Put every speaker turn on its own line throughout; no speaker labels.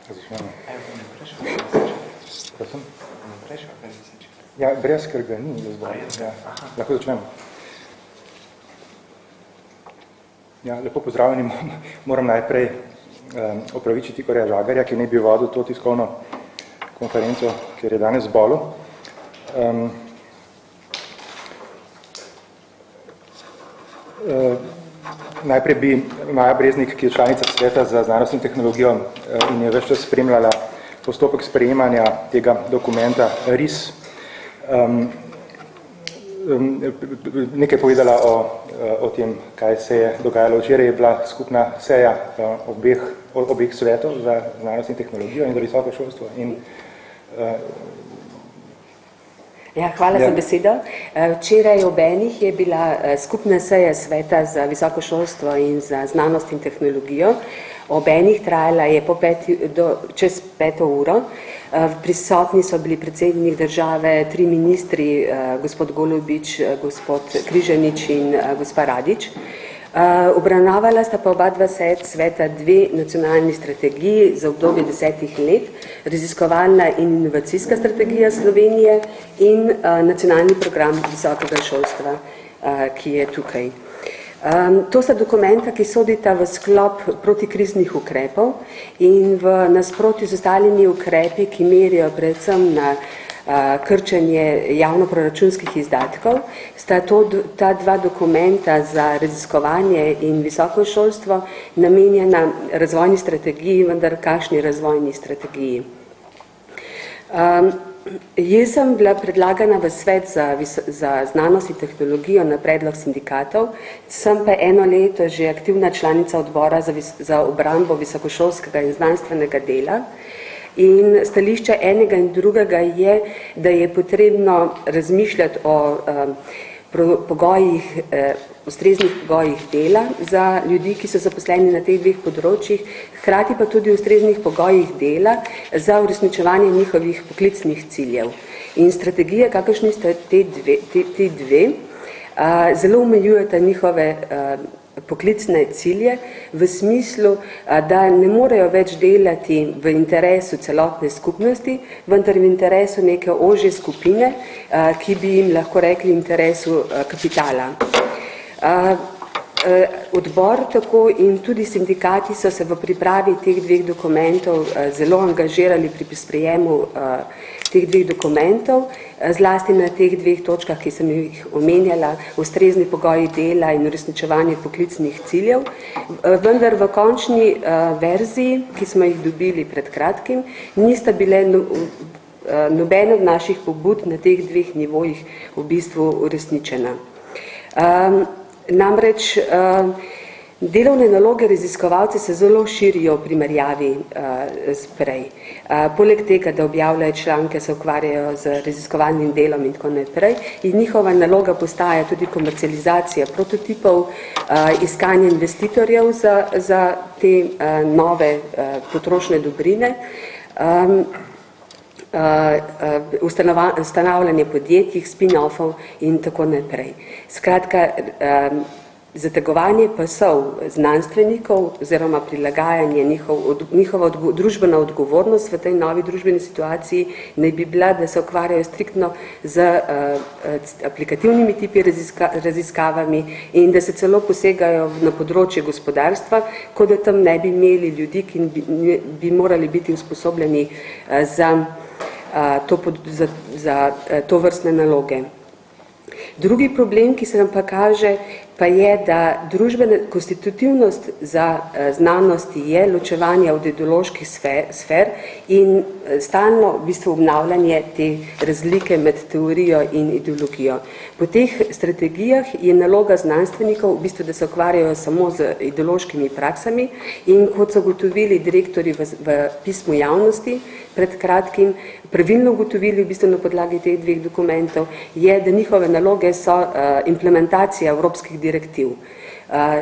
Začnemo. Ja, brez, ker ga ni. Lahko začnemo. Ja, lepo pozdravljeni. Moram najprej opravičiti Korja Žagarja, ki ne bi vodil to tiskovno konferenco, ker je danes zbolel. Najprej bi Maja Breznik, ki je članica Sveta za znanost in tehnologijo in je ves čas spremljala postopek sprejemanja tega dokumenta RIS, nekaj povedala o tem, kaj se je dogajalo. Včeraj je bila skupna seja obeh svetov za znanost in tehnologijo in za visoko šolstvo.
Hvala za besedo. Včeraj ob enih je bila skupna seja Sveta za visoko šolstvo in za znanost in tehnologijo. Ob enih trajala je čez 5 uro. Prisotni so bili predsednik države, 3 ministri, gospod Golobič, gospod Križanič in gospa Radič. Obravnavala sta pa oba dva sveta 2 nacionalni strategiji za obdobje 10 let, raziskovalna in inovacijska strategija Slovenije in nacionalni program visokega šolstva, ki je tukaj. To sta dokumenta, ki sodita v sklop protikriznih ukrepov in v nasprotju z ostalimi ukrepi, ki merijo predvsem na krčenje javnoproračunskih izdatkov, sta ta dva dokumenta za raziskovanje in visoko šolstvo namenjena razvojni strategiji, vendar kakšni razvojni strategiji. Jaz sem bila predlagana v svet za znanost in tehnologijo na predlog sindikatov, sem pa 1 leto že aktivna članica odbora za obrambo visokošolskega in znanstvenega dela. In stališča enega in drugega je, da je potrebno razmišljati o ustreznih pogojih dela za ljudi, ki so zaposleni na teh 2 področjih, hkrati pa tudi ustreznih pogojih dela za uresničevanje njihovih poklicnih ciljev. In strategije, kakršni sta te dve, zelo omejujeta njihove poklicne cilje v smislu, da ne morejo več delati v interesu celotne skupnosti, vendar v interesu neke ožje skupine, ki bi jim lahko rekli interesu kapitala. Odbor tako in tudi sindikati so se v pripravi teh 2 dokumentov zelo angažirali pri sprejemu teh 2 dokumentov, zlasti na teh 2 točkah, ki sem jih omenjala, ustrezni pogoji dela in uresničevanje poklicnih ciljev, vendar v končni verziji, ki smo jih dobili pred kratkim, nista bile nobene od naših pobud na teh 2 nivojih v bistvu uresničena. Namreč delovne naloge raziskovalce se zelo širijo v primerjavi s prej. Poleg tega, da objavljajo članke, se ukvarjajo z raziskovalnim delom in tako naprej, in njihova naloga postaja tudi komercializacija prototipov, iskanje investitorjev za te nove potrošne dobrine, ustanavljanje podjetij, spin-offov in tako naprej. Skratka, zategovanje pasov znanstvenikov oziroma prilagajanje njihova družbena odgovornost v tej novi družbeni situaciji naj bi bila, da se ukvarjajo striktno z aplikativnimi tipi raziskavami in da se celo posegajo na področje gospodarstva, kot da tam ne bi imeli ljudi, ki bi morali biti usposobljeni za to vrstne naloge. Drugi problem, ki se nam pa kaže, pa je, da družbena konstitutivnost za znanosti je ločevanje od ideoloških sfer in stalno v bistvu obnavljanje te razlike med teorijo in ideologijo. Po teh strategijah je naloga znanstvenikov v bistvu, da se ukvarjajo samo z ideološkimi praksami in kot so ugotovili direktorji v pismu javnosti pred kratkim, pravilno ugotovili v bistvu na podlagi teh 2 dokumentov, je, da njihove naloge so implementacija evropskih direktiv.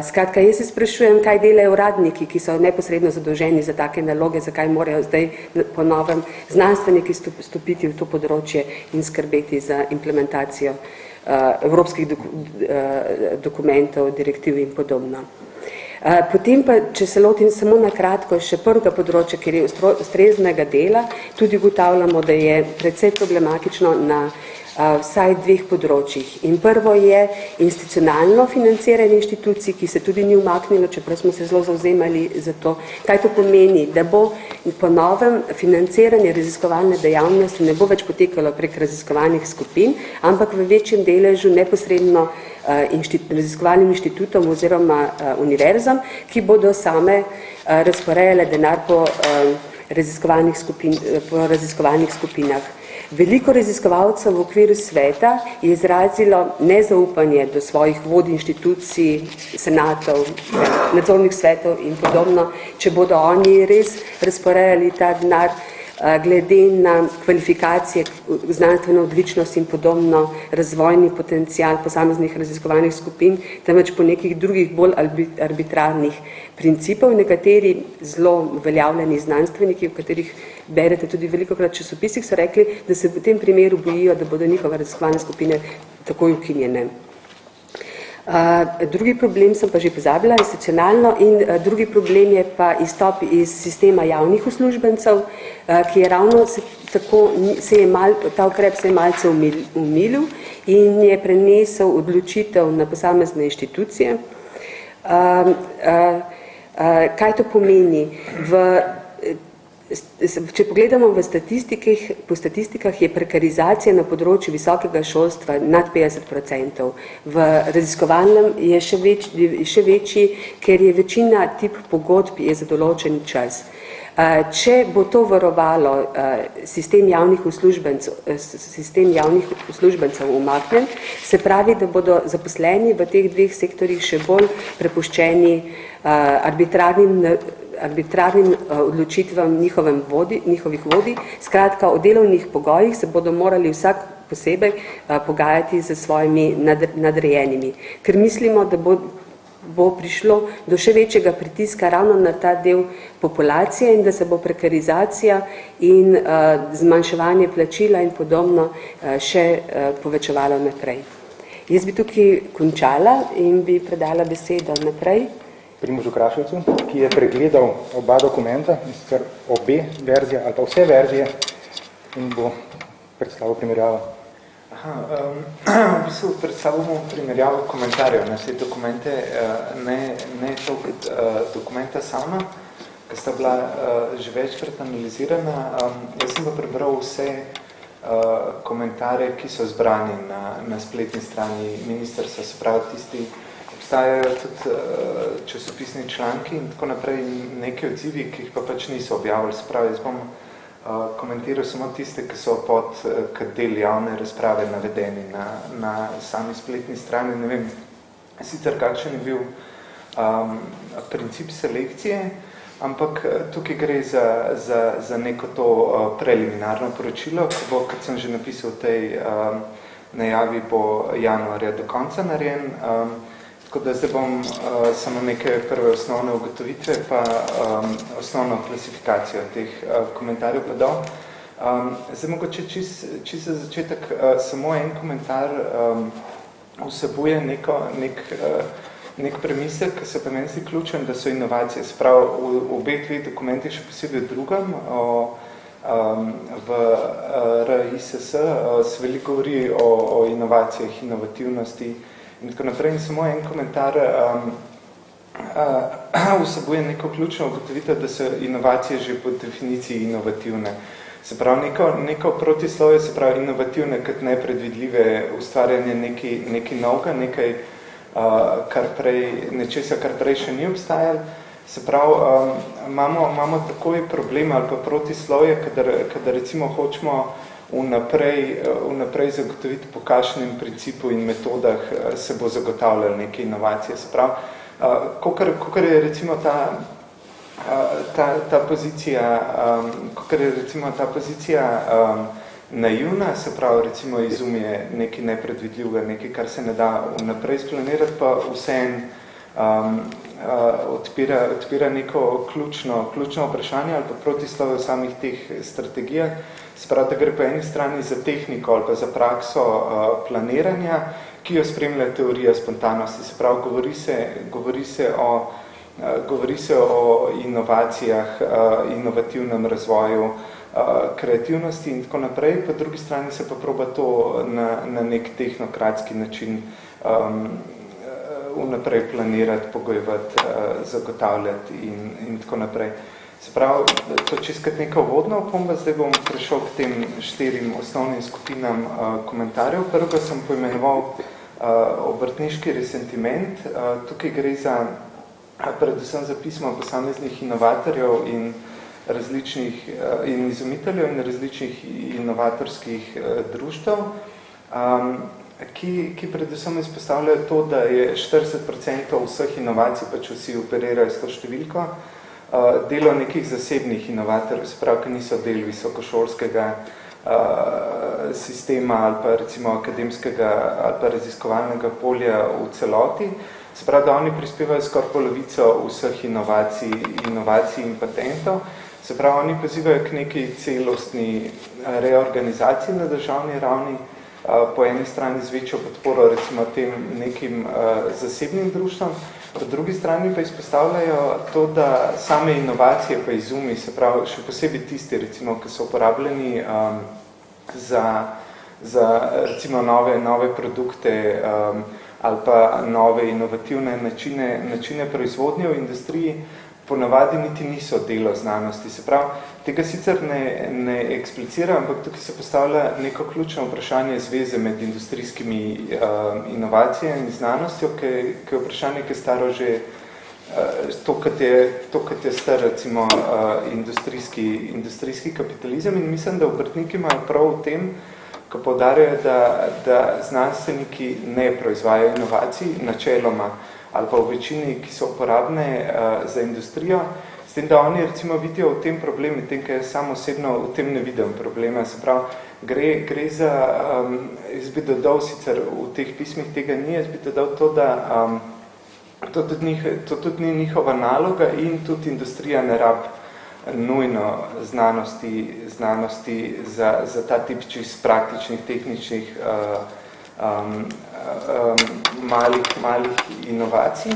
Skratka, jaz se sprašujem, kaj delajo uradniki, ki so neposredno zadolženi za take naloge, zakaj morajo zdaj po novem znanstveniki stopiti v to področje in skrbeti za implementacijo evropskih dokumentov, direktiv in podobno. Potem pa, če se lotim samo na kratko, še prvega področja, kjer je ustreznega dela, tudi ugotavljamo, da je precej problematično na vsaj dveh področjih. In prvo je institucionalno financiranje inštitucij, ki se tudi ni umaknilo, čeprav smo se zelo zavzemali za to. Kaj to pomeni? Da bo po novem financiranje raziskovalne dejavnosti ne bo več potekalo prek raziskovalnih skupin, ampak v večjem deležu neposredno raziskovalnim inštitutom oziroma univerzam, ki bodo same razporejale denar po raziskovalnih skupinah. Veliko raziskovalcev v okviru sveta je izrazilo nezaupanje do svojih vodij inštitucij, senatov, nadzornih svetov in podobno, če bodo oni res razporejali ta denar glede na kvalifikacije, znanstveno odličnost in podobno, razvojni potencial posameznih raziskovalnih skupin, temveč po nekih drugih bolj arbitrarnih principov. Nekateri zelo uveljavljeni znanstveniki, v katerih berete tudi velikokrat časopisih, so rekli, da se v tem primeru bojijo, da bodo njihove raziskovalne skupine takoj ukinjene. Drugi problem sem pa že pozabila, institucionalno, in drugi problem je pa izstop iz sistema javnih uslužbencev, ki je ravno ta ukrep se je malce umilil in je prenesel odločitev na posamezne inštitucije. Kaj to pomeni? Če pogledamo po statistikah, je prekarizacija na področju visokega šolstva nad 50%. V raziskovalnem je še večji, ker je večina tip pogodb je za določen čas. Če bo to varovalo sistem javnih uslužbencev umaknjen, se pravi, da bodo zaposleni v teh dveh sektorjih še bolj prepuščeni arbitrarnim odločitvam njihovih vodij. Skratka, o delovnih pogojih se bodo morali vsak posebej pogajati z svojimi nadrejenimi, ker mislimo, da bo prišlo do še večjega pritiska ravno na ta del populacije in da se bo prekarizacija in zmanjševanje plačila in podobno še povečevalo naprej. Jaz bi tukaj končala in bi predala besedo naprej
Primožu Kraševcu, ki je pregledal oba dokumenta, sicer obe verzije ali pa vse verzije, in bo predstavil primerjavo.
V bistvu predstavljamo primerjavo komentarjev na te dokumente, ne toliko dokumenta sama, ki sta bila že večkrat analizirana. Jaz sem pa prebral vse komentarje, ki so zbrani na spletni strani ministrstva, se pravi tisti, obstajajo tudi časopisni članki in tako naprej, neki odzivi, ki jih pa pač niso objavili. Se pravi, jaz bom komentiral samo tiste, ki so pod del javne razprave navedeni na sami spletni strani. Ne vem, sicer kakšen je bil princip selekcije, ampak tukaj gre za neko to preliminarno poročilo, ki bo, kot sem že napisal v tej najavi, bo januarja do konca narejen. Tako da zdaj bom samo neke prve osnovne ugotovitve pa osnovno klasifikacijo teh komentarjev pa dal. Zdaj mogoče čisto za začetek samo en komentar vsebuje nek premislek, ki se pa meni zdi ključen, da so inovacije. Se pravi, v obeh dveh dokumentih, še posebej v drugem, v RISS se veliko govori o inovacijah, inovativnosti in tako naprej. In samo en komentar vsebuje neko ključno ugotovitev, da so inovacije že po definiciji inovativne. Se pravi, neko protislovje, se pravi inovativne kot nepredvidljive ustvarjanje nekaj novega, nekaj nečesa, kar prej še ni obstajalo. Se pravi, imamo takoj problem ali pa protislovje, kadar recimo hočemo vnaprej zagotoviti, po kakšnem principu in metodah se bo zagotavljalo neke inovacije. Se pravi, kakor je recimo ta pozicija naivna, se pravi, recimo izumje nekaj nepredvidljivega, nekaj, kar se ne da vnaprej splanirati, pa vseeno odpira neko ključno vprašanje ali pa protislovje v samih teh strategijah. Se pravi, da gre po eni strani za tehniko ali pa za prakso planiranja, ki jo spremlja teorija spontanosti. Se pravi, govori se o govori se o inovacijah, inovativnem razvoju, kreativnosti in tako naprej, po drugi strani se pa proba to na nek tehnokratski način vnaprej planirati, pogojevati, zagotavljati in tako naprej. Se pravi, to čisto neka uvodna opomba, zdaj bom prešel k tem 4 osnovnim skupinam komentarjev. Prvega sem poimenoval obrtniški resentiment. Tukaj gre za predvsem za pismo posameznih inovatorjev in različnih izumiteljev in različnih inovatorskih društev, ki predvsem izpostavljajo to, da je 40% vseh inovacij, pač vsi operirajo s to številko, delo nekih zasebnih inovatorjev, se pravi, ki niso del visokošolskega sistema ali pa recimo akademskega ali pa raziskovalnega polja v celoti. Se pravi, da oni prispevajo skoraj polovico vseh inovacij in patentov. Se pravi, oni pozivajo k neki celostni reorganizaciji na državni ravni, po eni strani z večjo podporo recimo tem nekim zasebnim društvom, po drugi strani pa izpostavljajo to, da same inovacije pa izumi, se pravi, še posebej tisti, recimo, ki so uporabljeni za recimo nove produkte ali pa nove inovativne načine proizvodnje v industriji, ponavadi niti niso delo znanosti. Se pravi, tega sicer ne eksplicira, ampak tukaj se postavlja neko ključno vprašanje zveze med industrijskimi inovacijami in znanostjo, ki je vprašanje, ki je staro že to, kot je star recimo industrijski kapitalizem, in mislim, da obrtniki imajo prav v tem, ko poudarjajo, da znanstveniki ne proizvajajo inovacij načeloma ali pa v večini, ki so uporabne za industrijo, s tem, da oni recimo vidijo v tem problem, in tem, ker jaz sam osebno v tem ne vidim problema. Se pravi, gre za, jaz bi dodal sicer v teh pismih tega ni, jaz bi dodal to, da to tudi ni njihova naloga in tudi industrija ne rab nujno znanosti za ta tip čist praktičnih, tehničnih malih inovacij.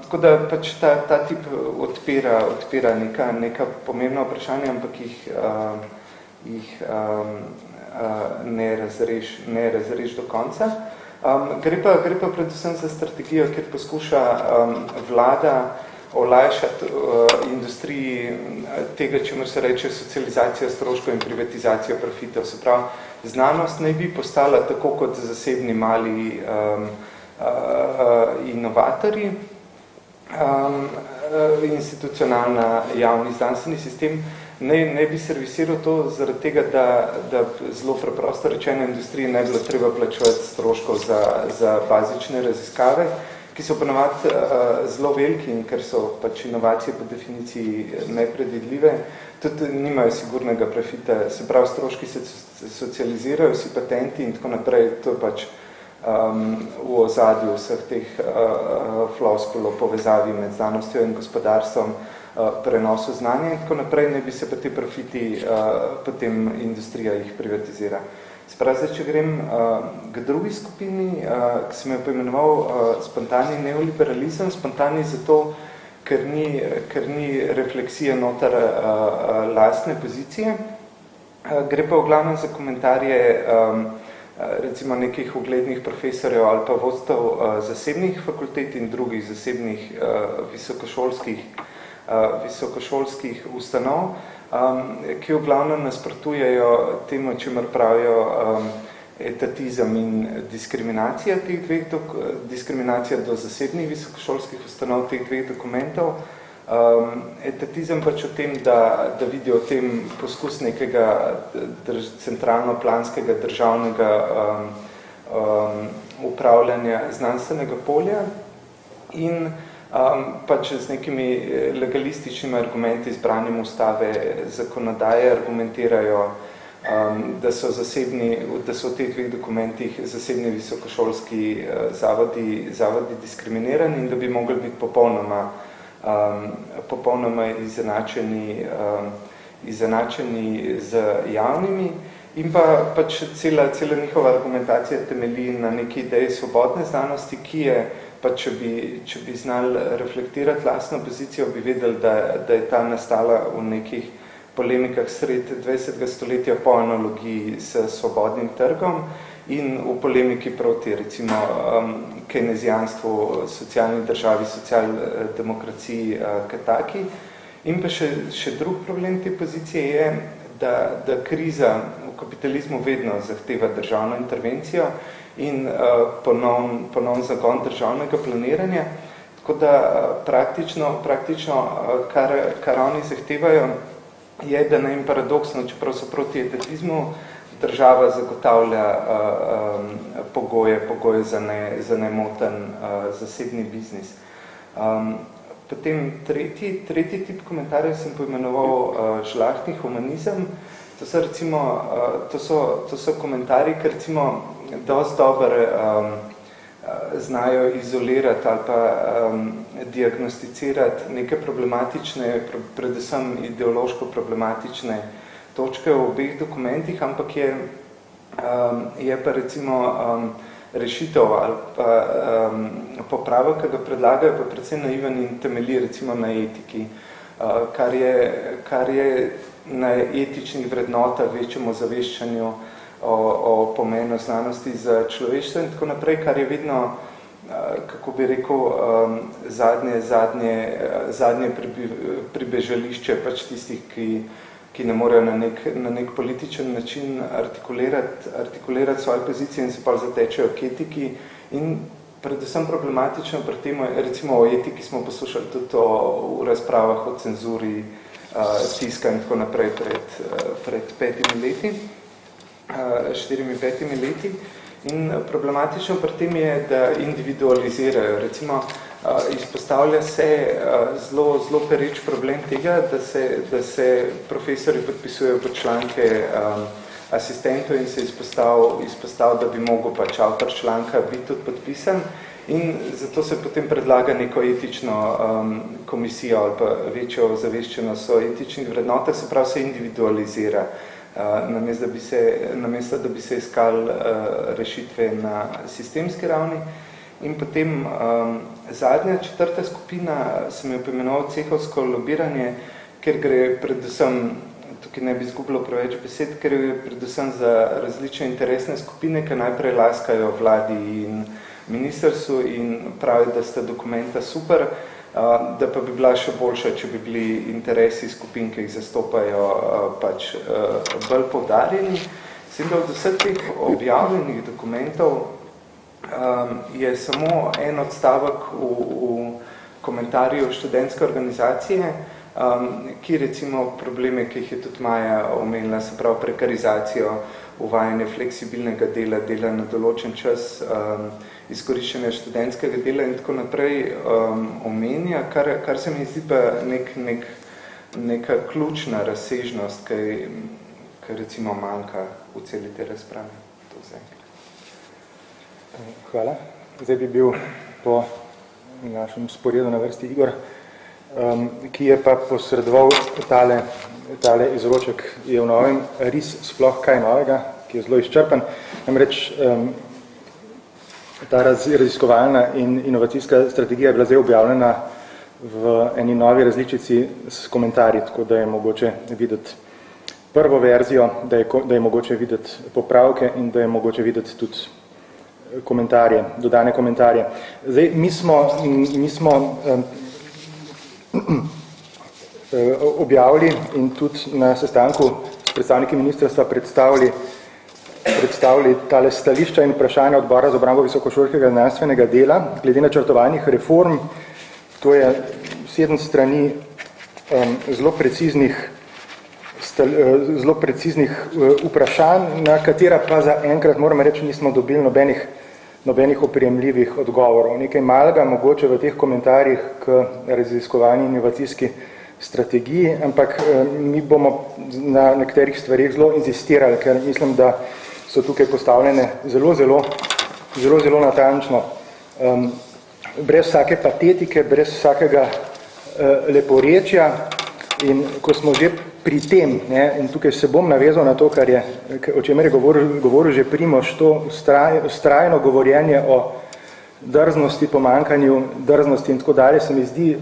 Tako da pač ta tip odpira neka pomembna vprašanja, ampak jih ne razreš do konca. Gre pa predvsem za strategijo, kjer poskuša vlada olajšati industriji tega, čemu se reče socializacija stroškov in privatizacija profitov. Se pravi, znanost naj bi postala tako kot zasebni mali inovatorji, institucionalna javni znanstveni sistem ne bi servisiral to zaradi tega, da zelo preprosto rečeno industriji ne bilo treba plačevati stroškov za bazične raziskave, ki so ponavadi zelo veliki in ker so pač inovacije po definiciji nepredvidljive, tudi nimajo sigurnega profita, se pravi, stroški se socializirajo, vsi patenti in tako naprej, to je pač v ozadju vseh teh floskul o povezavi med znanostjo in gospodarstvom, prenosu znanja in tako naprej, ne bi se pa te profiti potem industrija jih privatizira. Sprav, če grem k drugi skupini, ki sem jo poimenoval spontani neoliberalizem, spontani zato, ker ni refleksija notar lastne pozicije. Gre pa v glavnem za komentarje recimo nekih uglednih profesorjev ali pa vodstev zasebnih fakultet in drugih zasebnih visokošolskih ustanov, ki v glavnem nasprotujejo temu, čemer pravijo etatizem in diskriminacija teh diskriminacija do zasebnih visokošolskih ustanov teh dveh dokumentov. Etatizem pač o tem, da vidijo o tem poskus nekega centralno-planskega državnega upravljanja znanstvenega polja in pač z nekimi legalističnimi argumenti izbranim ustave zakonodaje argumentirajo, da so v teh dveh dokumentih zasebni visokošolski zavodi diskriminirani in da bi mogli biti popolnoma izenačeni z javnimi in pa pač cela njihova argumentacija temelji na neki ideji svobodne znanosti, ki je pa če bi znali reflektirati lastno pozicijo, bi vedeli, da je ta nastala v nekih polemikah sred 20. stoletja po analogiji s svobodnim trgom in v polemiki proti, recimo, kejnezijanstvu, socialni državi, socialdemokraciji, kataki. In pa še drug problem te pozicije je, da kriza v kapitalizmu vedno zahteva državno intervencijo in ponovn zagon državnega planiranja. Tako da praktično kar oni zahtevajo, je, da ne jim paradoksno, čeprav so proti etatizmu, država zagotavlja pogoje za nemoten zasebni biznis. Potem tretji tip komentarjev sem poimenoval žlahtni humanizem. To so komentarji, ki recimo dosti dobro znajo izolirati ali pa diagnosticirati neke problematične, predvsem ideološko problematične točke v obeh dokumentih, ampak je pa recimo rešitev ali pa popravek, ki ga predlagajo, pa predvsem naiven in temelji recimo na etiki, kar je na etičnih vrednotah, večjemu zaveščanju o pomenu znanosti za človeštvo in tako naprej, kar je vedno, kako bi rekel, zadnje pribežališče pač tistih, ki ne morejo na nek političen način artikulirati svoje pozicije in se pa zatečejo k etiki. In predvsem problematično pri tem, recimo o etiki smo poslušali tudi v razpravah o cenzuri tiska in tako naprej pred 4-5 leti. In problematično pri tem je, da individualizirajo. Recimo, izpostavlja se zelo pereč problem tega, da se profesori podpisujejo pod članke asistentov in se izpostav, da bi mogel pač avtor članka biti tudi podpisan. In zato se potem predlaga neko etično komisijo ali pa večjo zaveščenost o etičnih vrednotah, se pravi se individualizira, namesto da bi se iskali rešitve na sistemski ravni. In potem zadnja, četrta skupina sem jo poimenoval cehovsko lobiranje, ker gre predvsem, tukaj ne bi izgubilo preveč besed, ker je predvsem za različne interesne skupine, ki najprej laskajo vladi in ministrstvu in pravijo, da sta dokumenta super, da pa bi bila še boljša, če bi bili interesi skupin, ki jih zastopajo, pač bolj poudarjeni. Sem da od vseh teh objavljenih dokumentov je samo en odstavek v komentarju študentske organizacije, ki recimo probleme, ki jih je tudi Maja omenila, se pravi prekarizacijo, uvajanje fleksibilnega dela, dela na določen čas, izkoriščenja študentskega dela in tako naprej omenja, kar se mi zdi pa neka ključna razsežnost, ki recimo manjka v celi te razprave. To zaenkrat.
Hvala. Zdaj bi bil po našem sporedu na vrsti Igor, ki je pa posredoval tale izroček, je v novem ris sploh kaj novega, ki je zelo izčrpen. Namreč ta raziskovalna in inovacijska strategija je bila zdaj objavljena v eni novi različici s komentarji, tako da je mogoče videti prvo verzijo, da je mogoče videti popravke in da je mogoče videti tudi komentarje, dodane komentarje. Zdaj, mi smo objavili in tudi na sestanku s predstavniki ministrstva predstavili tale stališča in vprašanja odbora za obrambo visokošolskega znanstvenega dela glede načrtovanih reform. To je 7 strani zelo preciznih vprašanj, na katera pa za enkrat, moram reči, nismo dobili nobenih oprijemljivih odgovorov. Nekaj malega mogoče v teh komentarjih k raziskovanju inovacijski strategiji, ampak mi bomo na nekaterih stvarih zelo inzistirali, ker mislim, da so tukaj postavljene zelo natančno. Brez vsake patetike, brez vsakega leporečja. In ko smo že pri tem, in tukaj se bom navezal na to, o čemer je govoril že Primož, to vztrajno govorjenje o drznosti, pomankanju drznosti in tako dalje, se mi zdi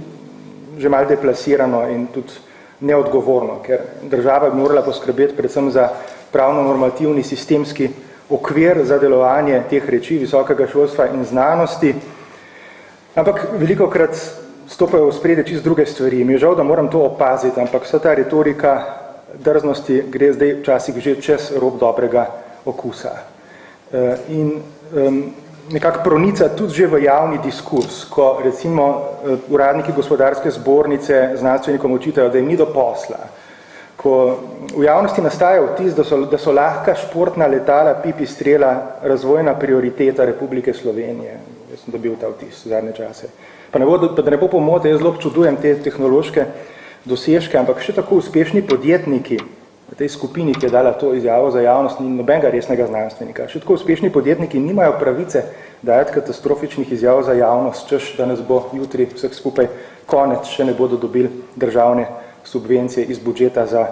že malo deplasirano in tudi neodgovorno, ker država bi morala poskrbeti predvsem za pravno-normativni sistemski okvir za delovanje teh reči visokega šolstva in znanosti, ampak velikokrat stopajo v spredje čisto druge stvari. Mi je žal, da moram to opaziti, ampak vsa ta retorika drznosti gre zdaj včasih že čez rob dobrega okusa. In nekako pronica tudi že v javni diskurs, ko recimo uradniki gospodarske zbornice znanstvenikom očitajo, da jim ni do posla, ko v javnosti nastaja vtis, da so lahka športna letala Pipistrela razvojna prioriteta Republike Slovenije. Jaz sem dobil ta vtis v zadnje čase. Pa da ne bo pomote, jaz zelo občudujem te tehnološke dosežke, ampak še tako uspešni podjetniki v tej skupini, ki je dala to izjavo za javnost, ni nobenega resnega znanstvenika. Še tako uspešni podjetniki nimajo pravice dajati katastrofičnih izjav za javnost, češ, da nas bo jutri vseh skupaj konec, še ne bodo dobili državne subvencije iz budžeta za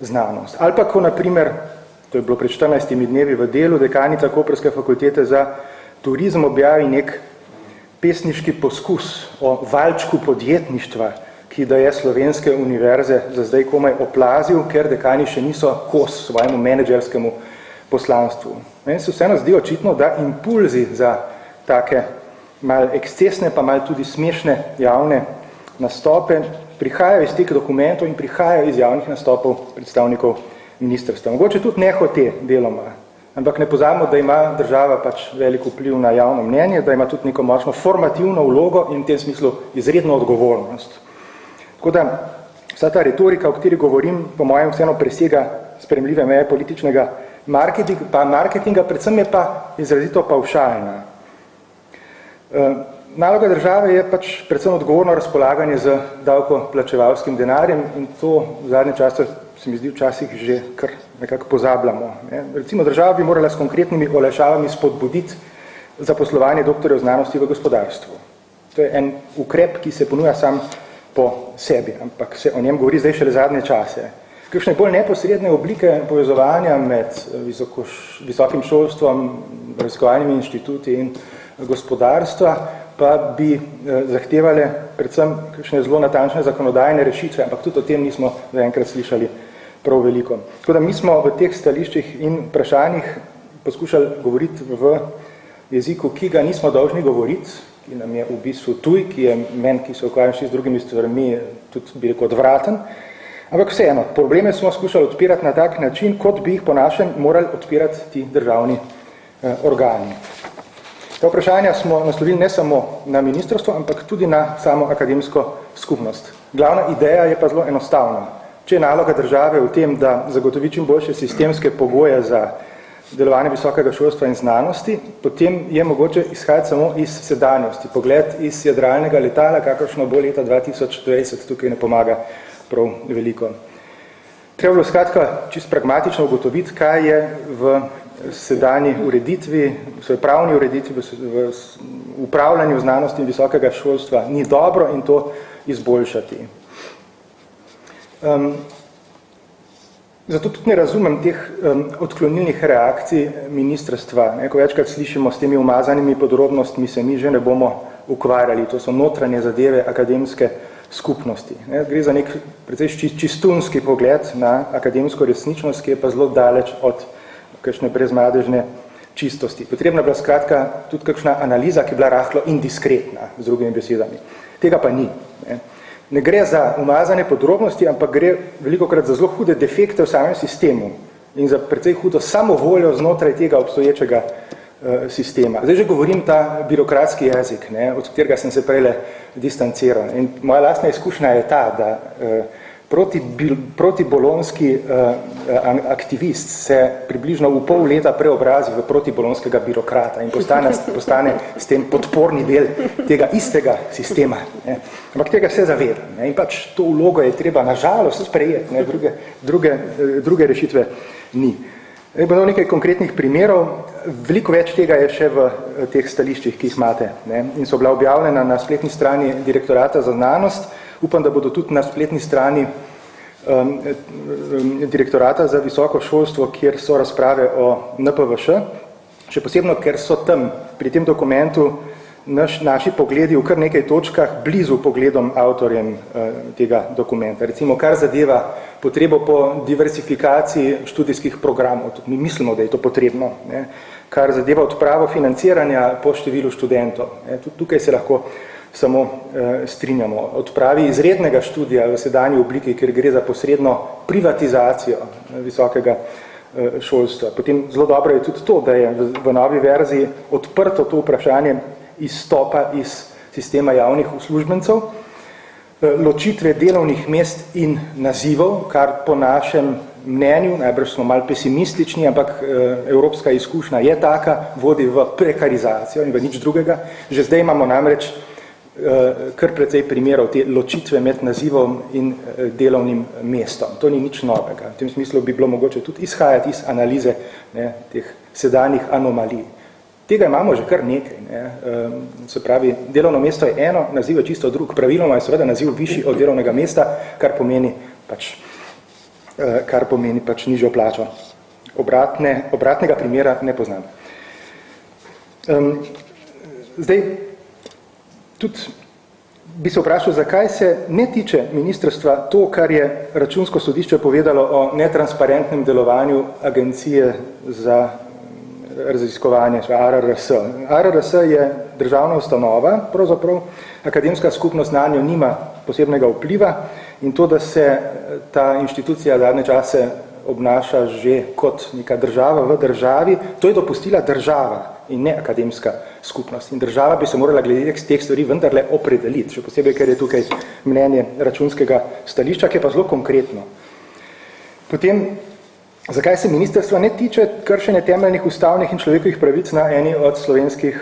znanost. Ali pa, ko naprimer, to je bilo pred 14 dnevi v Delu, dekanica Koprske fakultete za turizem objavi nek pesniški poskus o valčku podjetništva, ki da je slovenske univerze za zdaj komaj oplazil, ker dekani še niso kos svojemu menedžerskemu poslanstvu. Meni se vseeno zdi očitno, da impulzi za take malo ekscesne, pa malo tudi smešne javne nastope prihajajo iz teh dokumentov in prihajajo iz javnih nastopov predstavnikov ministrstva. Mogoče tudi nehote deloma, ampak ne pozabimo, da ima država pač velik vpliv na javno mnenje, da ima tudi neko močno formativno vlogo in v tem smislu izredno odgovornost. Tako da vsa ta retorika, o kateri govorim, po mojem vseeno presega sprejemljive meje političnega marketinga, predvsem je pa izrazito pavšalna. Naloga države je pač predvsem odgovorno razpolaganje z davkoplačevalskim denarjem in to v zadnje čase se mi zdi včasih že kar nekako pozabljamo. Recimo država bi morala s konkretnimi olajšavami spodbuditi zaposlovanje doktorjev znanosti v gospodarstvu. To je en ukrep, ki se ponuja sam po sebi, ampak se o njem govori zdaj šele zadnje čase. Kakšne bolj neposredne oblike povezovanja med visokim šolstvom, raziskovalnimi inštituti in gospodarstva pa bi zahtevale predvsem kakšne zelo natančne zakonodajne rešitve, ampak tudi o tem nismo zaenkrat slišali prav veliko. Tako da mi smo v teh stališčih in vprašanjih poskušali govoriti v jeziku, ki ga nismo dolžni govoriti, ki nam je v bistvu tuj, ki je meni, ki se ukvarjam še z drugimi stvarmi, tudi bi rekel odvraten. Ampak vseeno, probleme smo skušali odpirati na tak način, kot bi jih po našem morali odpirati ti državni organi. Ta vprašanja smo naslovili ne samo na ministrstvo, ampak tudi na samo akademsko skupnost. Glavna ideja je pa zelo enostavna. Če je naloga države v tem, da zagotovi čim boljše sistemske pogoje za delovanje visokega šolstva in znanosti, potem je mogoče izhajati samo iz sedanjosti. Pogled iz jadralnega letala, kakršno bo leta 2020, tukaj ne pomaga prav veliko. Treba bilo skratka čisto pragmatično ugotoviti, kaj je v sedanji ureditvi, v pravni ureditvi, v upravljanju znanosti in visokega šolstva ni dobro in to izboljšati. Zato tudi ne razumem teh odklonilnih reakcij ministrstva. Ko večkrat slišimo s temi umazanimi podrobnostmi, se mi že ne bomo ukvarjali. To so notranje zadeve akademske skupnosti. Gre za nek precej čistunski pogled na akademsko resničnost, ki je pa zelo daleč od kakšne brezmadežne čistosti. Potrebna je bila skratka tudi kakšna analiza, ki je bila rahlo indiskretna, z drugimi besedami. Tega pa ni. Ne gre za umazane podrobnosti, ampak gre velikokrat za zelo hude defekte v samem sistemu in za precej hudo samovoljo znotraj tega obstoječega sistema. Zdaj že govorim ta birokratski jezik, od katerega sem se prejle distanciral. In moja lastna izkušnja je ta, da protibolonski aktivist se približno v pol leta preobrazi v protibolonskega birokrata in postane s tem podporni del tega istega sistema. Ampak tega se zavedam. In pač to vlogo je treba nažalost sprejeti, druge rešitve ni. Bo nekaj konkretnih primerov, veliko več tega je še v teh stališčih, ki jih imate, in so bila objavljena na spletni strani Direktorata za znanost. Upam, da bodo tudi na spletni strani Direktorata za visoko šolstvo, kjer so razprave o NPVŠ, še posebno, ker so tam pri tem dokumentu naši pogledi v kar nekaj točkah blizu pogledom avtorjem tega dokumenta. Recimo, kar zadeva potrebo po diversifikaciji študijskih programov. Tudi mi mislimo, da je to potrebno. Ne. Kar zadeva odpravo financiranja po številu študentov. Ne. Tudi tukaj se lahko samo strinjamo. Odpravi izrednega študija v sedanji obliki, ker gre za posredno privatizacijo visokega šolstva. Potem zelo dobro je tudi to, da je v novi verziji odprto to vprašanje izstopa iz sistema javnih uslužbencev, ločitve delovnih mest in nazivov, kar po našem mnenju, najbrž smo malo pesimistični, ampak evropska izkušnja je taka, vodi v prekarizacijo in v nič drugega. Že zdaj imamo namreč kar precej primerov te ločitve med nazivom in delovnim mestom. To ni nič novega. V tem smislu bi bilo mogoče tudi izhajati iz analize teh sedanjih anomalij. Tega imamo že kar nekaj. Ne. Se pravi, delovno mesto je eno, naziv je čisto drug. Praviloma je seveda naziv višji od delovnega mesta, kar pomeni pač nižjo plačo. Obratnega primera ne poznam. Zdaj, tudi bi se vprašal, zakaj se ne tiče ministrstva to, kar je Računsko sodišče povedalo o netransparentnem delovanju Agencije za raziskovanje, ARRS. ARRS je državna ustanova, pravzaprav akademska skupnost na njo nima posebnega vpliva in to, da se ta inštitucija zadnje čase obnaša že kot neka država v državi, to je dopustila država in ne akademska skupnost. In država bi se morala glede teh stvari vendarle opredeliti, še posebej, ker je tukaj mnenje računskega stališča, ki je pa zelo konkretno. Potem, zakaj se ministrstva ne tiče kršenja temeljnih ustavnih in človekovih pravic na eni od slovenskih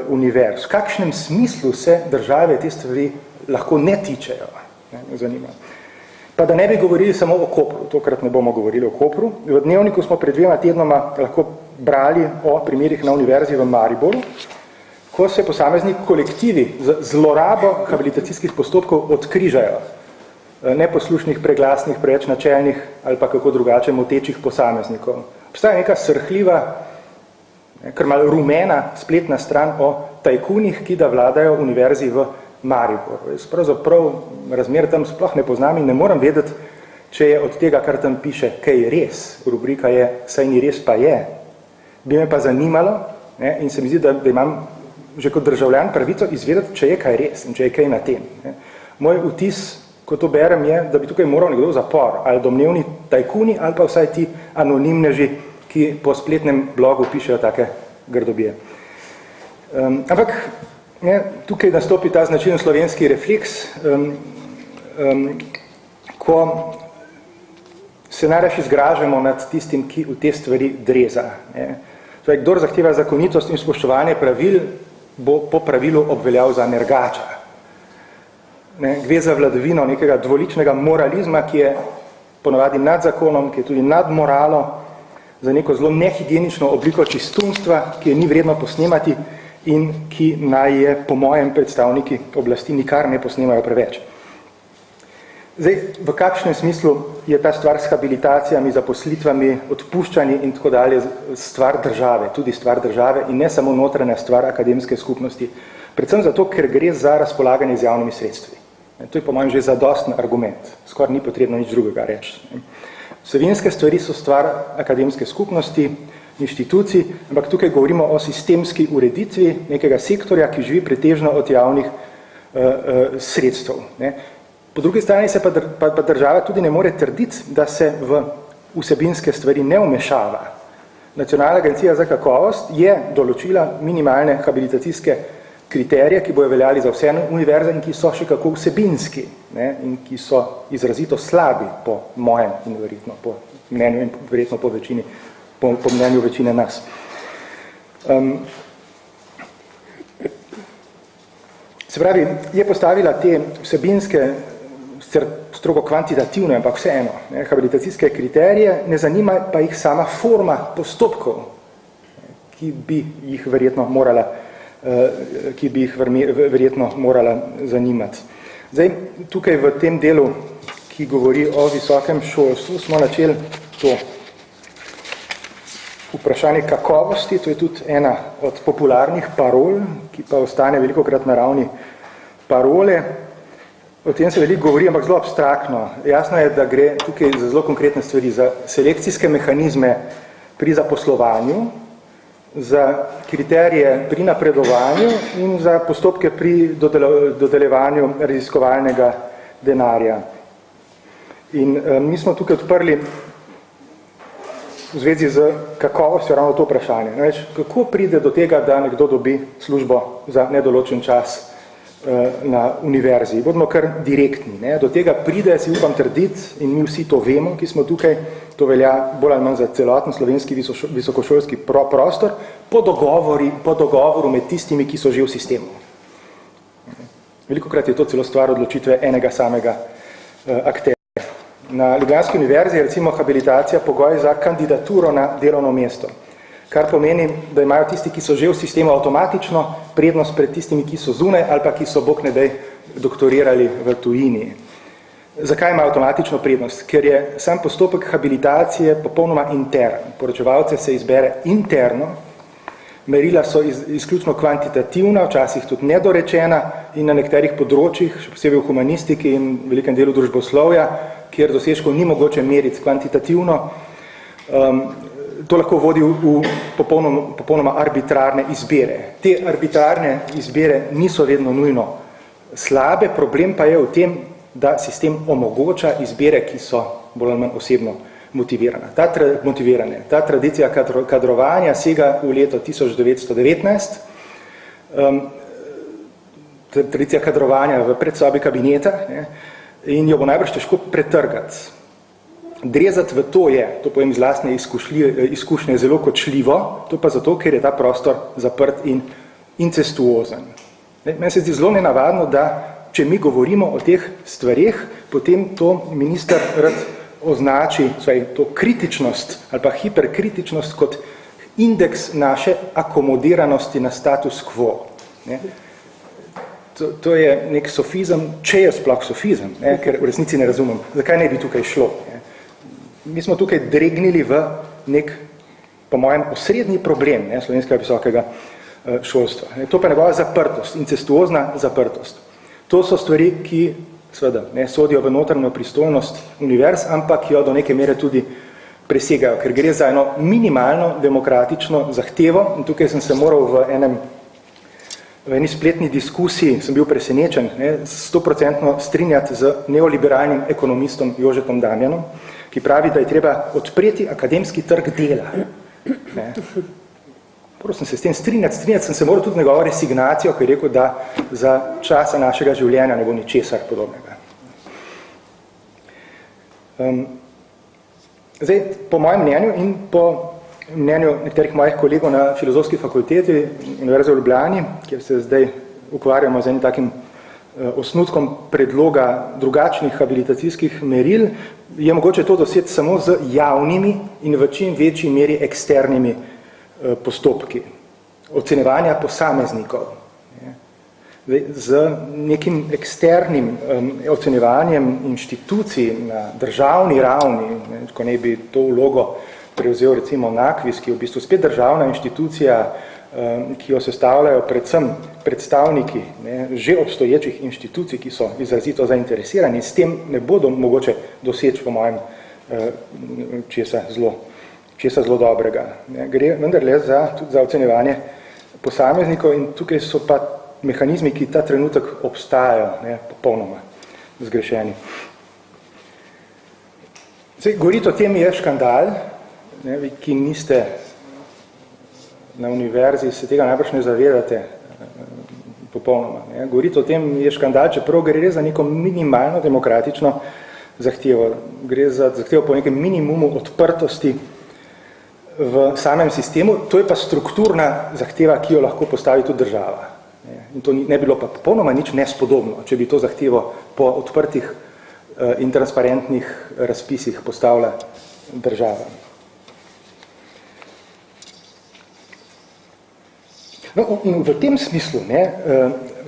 univerz? V kakšnem smislu se države te stvari lahko ne tičejo? Me zanima. Pa da ne bi govorili samo o Kopru, tokrat ne bomo govorili o Kopru. V dnevniku smo pred 2 tednoma lahko brali o primerih na univerzi v Mariboru, ko se posamezni kolektivi z zlorabo habilitacijskih postopkov odkrižajo neposlušnih, preglasnih, preveč načelnih ali pa kako drugače motečih posameznikov. Obstaja neka srhljiva, kar malo rumena spletna stran o tajkunih, ki da vladajo univerzi v Mariboru. Jaz pravzaprav razmer tam sploh ne poznam in ne moram vedeti, če je od tega, kar tam piše, kaj res. Rubrika je, saj ni res, pa je. Bi me pa zanimalo, ne, in se mi zdi, da imam že kot državljan pravico izvedeti, če je kaj res in če je kaj na tem. Ne. Moj vtis, ko to berem, je, da bi tukaj moral nekdo v zapor, ali domnevni tajkuni, ali pa vsaj ti anonimneži, ki po spletnem blogu pišejo take grdobije. Ampak ne, tukaj nastopi ta značilen slovenski refleks, ko se najraje zgražamo nad tistim, ki v te stvari dreza. Ne. Torej, kdor zahteva zakonitost in spoštovanje pravil, bo po pravilu obveljal za nergača. Ne, gre za vladavino nekega dvoličnega moralizma, ki je ponavadi nad zakonom, ki je tudi nad moralo, za neko zelo nehigienično obliko čistunstva, ki je ni vredno posnemati in ki naj je, po mojem, predstavniki oblasti nikar ne posnemajo preveč. Zdaj, v kakšnem smislu je ta stvar s habilitacijami, zaposlitvami, odpuščanji in tako dalje stvar države, tudi stvar države in ne samo notranja stvar akademske skupnosti, predvsem zato, ker gre za razpolaganje z javnimi sredstvi. To je po mojem že zadosten argument, skoraj ni potrebno nič drugega reči. Vsebinske stvari so stvar akademske skupnosti, inštitucij, ampak tukaj govorimo o sistemski ureditvi nekega sektorja, ki živi pretežno od javnih sredstev. Ne. Po drugi strani se pa država tudi ne more trditi, da se v vsebinske stvari ne vmešava. Nacionalna agencija za kakovost je določila minimalne habilitacijske kriterije, ki bojo veljali za vse univerze in ki so še kako vsebinski, ne, in ki so izrazito slabi po mojem in verjetno po mnenju in verjetno po večini, po mnenju večine nas. Se pravi, je postavila te vsebinske, strogo kvantitativne, ampak vseeno, ne, habilitacijske kriterije, ne zanima pa jih sama forma postopkov, ki bi jih verjetno morala zanimati. Zdaj, tukaj v tem delu, ki govori o visokem šolstvu, smo načeli to. vprašanje kakovosti, to je tudi ena od popularnih parol, ki pa ostane velikokrat na ravni parole. O tem se veliko govori, ampak zelo abstraktno. Jasno je, da gre tukaj za zelo konkretne stvari, za selekcijske mehanizme pri zaposlovanju, za kriterije pri napredovanju in za postopke pri dodeljevanju raziskovalnega denarja. In mi smo tukaj odprli v zvezi z kakovostjo ravno to vprašanje. Kako pride do tega, da nekdo dobi službo za nedoločen čas na univerzi? Bodimo kar direktni. Do tega pride, si upam trditi, in mi vsi to vemo, ki smo tukaj, to velja bolj ali manj za celoten slovenski visokošolski prostor, po dogovoru med tistimi, ki so že v sistemu. Velikokrat je to celo stvar odločitve enega samega akterja. Na Ljubljanski univerzi je recimo habilitacija pogoj za kandidaturo na delovno mesto, kar pomeni, da imajo tisti, ki so že v sistemu, avtomatično prednost pred tistimi, ki so zunaj ali pa ki so bog ne daj doktorirali v tujini. Zakaj ima avtomatično prednost? Ker je sam postopek habilitacije popolnoma intern. Poročevalce se izbere interno, merila so izključno kvantitativna, včasih tudi nedorečena in na nekaterih področjih, še posebej v humanistiki in velikem delu družboslovja, kjer dosežkov ni mogoče meriti kvantitativno, to lahko vodi v popolnoma arbitrarne izbire. Te arbitrarne izbire niso vedno nujno slabe, problem pa je v tem, da sistem omogoča izbire, ki so bolj ali manj osebno motivirane. Ta tradicija kadrovanja sega v leto 1919, tradicija kadrovanja v predsobi kabineta, in jo bo najbrž težko pretrgati. Drezati v to je, to povem iz lastne izkušnje, zelo kočljivo, to pa zato, ker je ta prostor zaprt in incestuozen. Meni se zdi zelo nenavadno, da če mi govorimo o teh stvareh, potem to minister rad označi to kritičnost ali pa hiperkritičnost kot indeks naše akomodiranosti na status quo. To je nek sofizem, če je sploh sofizem, ker v resnici ne razumem, zakaj ne bi tukaj šlo. Mi smo tukaj dregnili v nek, po mojem, osrednji problem slovenskega visokega šolstva. To pa je njegova zaprtost, incestuozna zaprtost. To so stvari, ki seveda sodijo v notranjo pristojnost univerz, ampak jo do neke mere tudi presegajo, ker gre za eno minimalno demokratično zahtevo in tukaj sem se moral v eni spletni diskusiji, sem bil presenečen, 100% strinjati z neoliberalnim ekonomistom Jožetom Damjanom, ki pravi, da je treba odpreti akademski trg dela. Prosim se s tem strinjati sem se moral tudi njegovo resignacijo, ki je rekel, da za časa našega življenja ne bo ničesar podobnega. Zdaj, po mojem mnenju in po mnenju nekaterih mojih kolegov na Filozofski fakulteti Univerze v Ljubljani, kjer se zdaj ukvarjamo z enim takim osnutkom predloga drugačnih habilitacijskih meril, je mogoče to doseči samo z javnimi in v čim večji meri eksternimi postopki ocenevanja posameznikov. Z nekim eksternim ocenjevanjem inštitucij na državni ravni, ko ne bi to vlogo prevzel recimo NAKVIS, ki je v bistvu spet državna inštitucija, ki jo sestavljajo predvsem predstavniki že obstoječih inštitucij, ki so izrazito zainteresirani, s tem ne bodo mogoče doseči, po mojem, česa zelo dobrega. Gre vendarle tudi za ocenjevanje posameznikov in tukaj so pa mehanizmi, ki ta trenutek obstajajo, popolnoma zgrešeni. Zdaj, govoriti o tem je škandal, ki niste na univerzi, se tega najbrž ne zavedate popolnoma. Govoriti o tem je škandal, čeprav gre za neko minimalno demokratično zahtevo. Gre za zahtevo po nekem minimumu odprtosti v samem sistemu, to je pa strukturna zahteva, ki jo lahko postavi tudi država. In to ne bilo pa popolnoma nič nespodobno, če bi to zahtevo po odprtih in transparentnih razpisih postavila država. No, in v tem smislu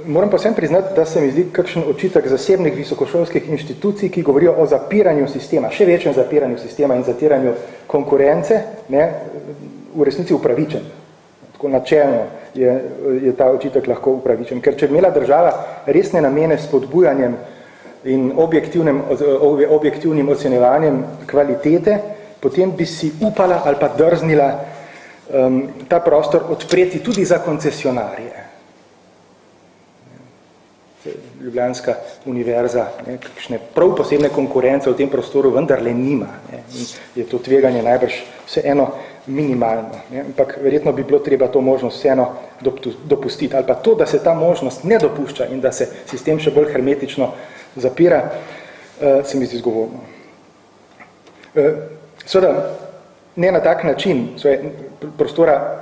moram pa vsem priznati, da se mi zdi kakšen očitek zasebnih visokošolskih inštitucij, ki govorijo o zapiranju sistema, še večjem zapiranju sistema in zatiranju konkurence, v resnici upravičen. Tako načelno je ta očitek lahko upravičen. Ker če bi imela država resne namene s spodbujanjem in objektivnim ocenjevanjem kvalitete, potem bi si upala ali pa drznila ta prostor odpreti tudi za koncesionarje. Ljubljanska univerza, kakšne prav posebne konkurence v tem prostoru vendarle nima. In je to tveganje najbrž vseeno minimalno. Ampak verjetno bi bilo treba to možnost vseeno dopustiti. Ali pa to, da se ta možnost ne dopušča in da se sistem še bolj hermetično zapira, se mi zdi zgovorno. Seveda, ne na tak način, prostora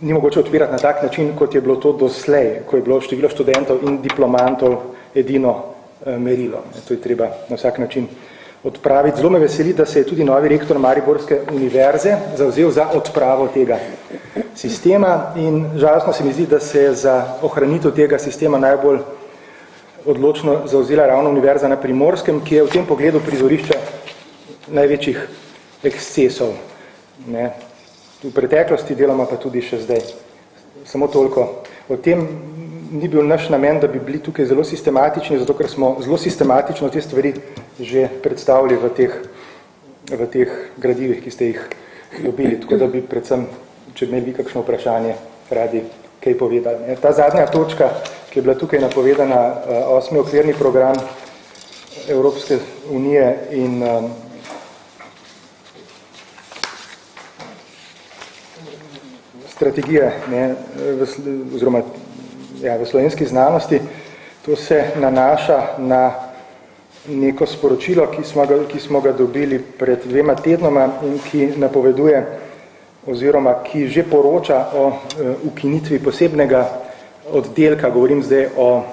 ni mogoče odpirati na tak način, kot je bilo to doslej, ko je bilo število študentov in diplomantov edino merilo. To je treba na vsak način odpraviti. Zelo me veseli, da se je tudi novi rektor Mariborske univerze zavzel za odpravo tega sistema in žalostno se mi zdi, da se je za ohranitev tega sistema najbolj odločno zavzela ravno univerza na Primorskem, ki je v tem pogledu prizorišče največjih ekscesov. Ne. V preteklosti deloma pa tudi še zdaj. Samo toliko. O tem ni bil naš namen, da bi bili tukaj zelo sistematični, zato ker smo zelo sistematično te stvari že predstavili v teh gradivih, ki ste jih dobili. Tako da bi predvsem, če imeli kakšno vprašanje, radi kaj povedali. Ta zadnja točka, ki je bila tukaj napovedana, 8. okvirni program Evropske unije in strategije oziroma v slovenski znanosti, to se nanaša na neko sporočilo, ki smo ga dobili pred 2 tednoma in ki napoveduje oziroma ki že poroča o ukinitvi posebnega oddelka, govorim zdaj o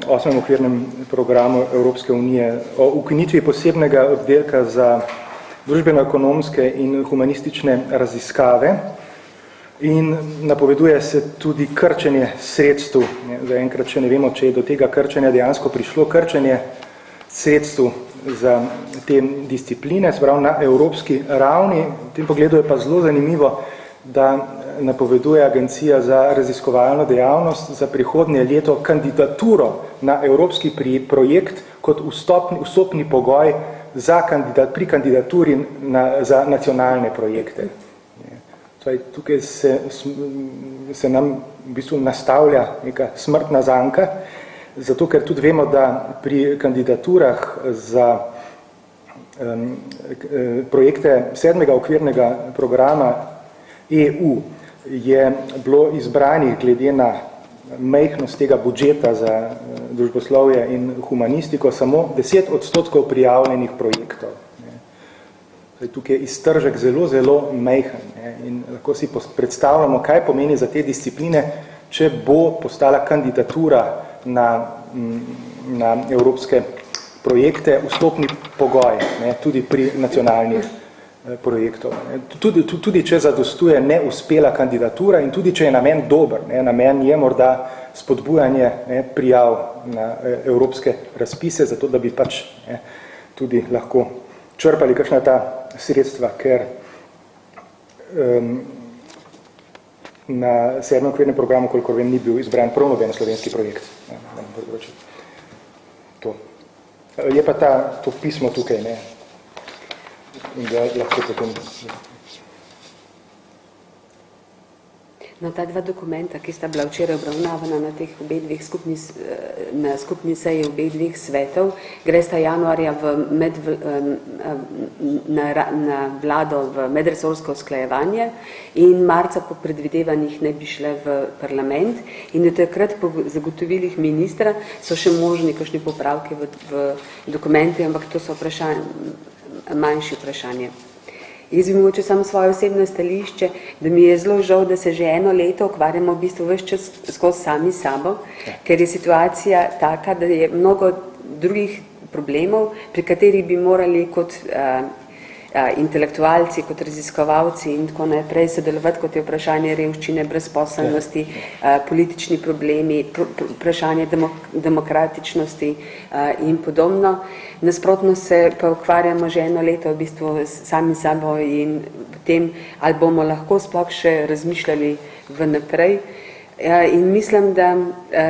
8. okvirnem programu Evropske unije, o ukinitvi posebnega oddelka za družbeno-ekonomske in humanistične raziskave in napoveduje se tudi krčenje sredstev. Zaenkrat še ne vemo, če je do tega krčenja dejansko prišlo. Krčenje sredstev za te discipline, sprav na evropski ravni. V tem pogledu je pa zelo zanimivo, da napoveduje Agencija za raziskovalno dejavnost za prihodnje leto kandidaturo na evropski projekt kot vstopni pogoj pri kandidaturi za nacionalne projekte. Tukaj se nam v bistvu nastavlja neka smrtna zanka, zato ker tudi vemo, da pri kandidaturah za projekte 7. okvirnega programa EU je bilo izbranih glede na majhnost tega budžeta za družboslovje in humanistiko samo 10% prijavljenih projektov. Tukaj je iztržek zelo, zelo majhen in lahko si predstavljamo, kaj pomeni za te discipline, če bo postala kandidatura na evropske projekte vstopni pogoj, tudi pri nacionalnih projektov. Tudi če zadostuje neuspela kandidatura in tudi če je namen dober, namen je morda spodbujanje prijav na evropske razpise, zato da bi pač tudi lahko črpali kakšna ta sredstva, ker na 7. okvirnem programu, kolikor vem, ni bil izbran prav noben slovenski projekt. To. Je pa to pismo tukaj, in da lahko potem...
No, ta 2 dokumenta, ki sta bila včeraj obravnavana na teh na skupni seji obeh 2 svetov, gresta januarja na vlado v medresorsko usklajevanje in marca po predvidevanjih ne bi šle v parlament in do takrat po zagotovilih ministra so še možni kakšni popravki v dokumente, ampak to so manjši vprašanje. Jaz bi mogoče samo svoje osebno stališče, da mi je zelo žal, da se že 1 leto ukvarjamo v bistvu ves čas skozi sami sabo, ker je situacija taka, da je mnogo drugih problemov, pri katerih bi morali kot intelektualci, kot raziskovalci in tako naprej sodelovati, kot je vprašanje revščine, brezposelnosti, politični problemi, vprašanje demokratičnosti in podobno. Nasprotno se pa ukvarjamo že 1 leto v bistvu sami sabo in tem, ali bomo lahko sploh še razmišljali v naprej. In mislim, da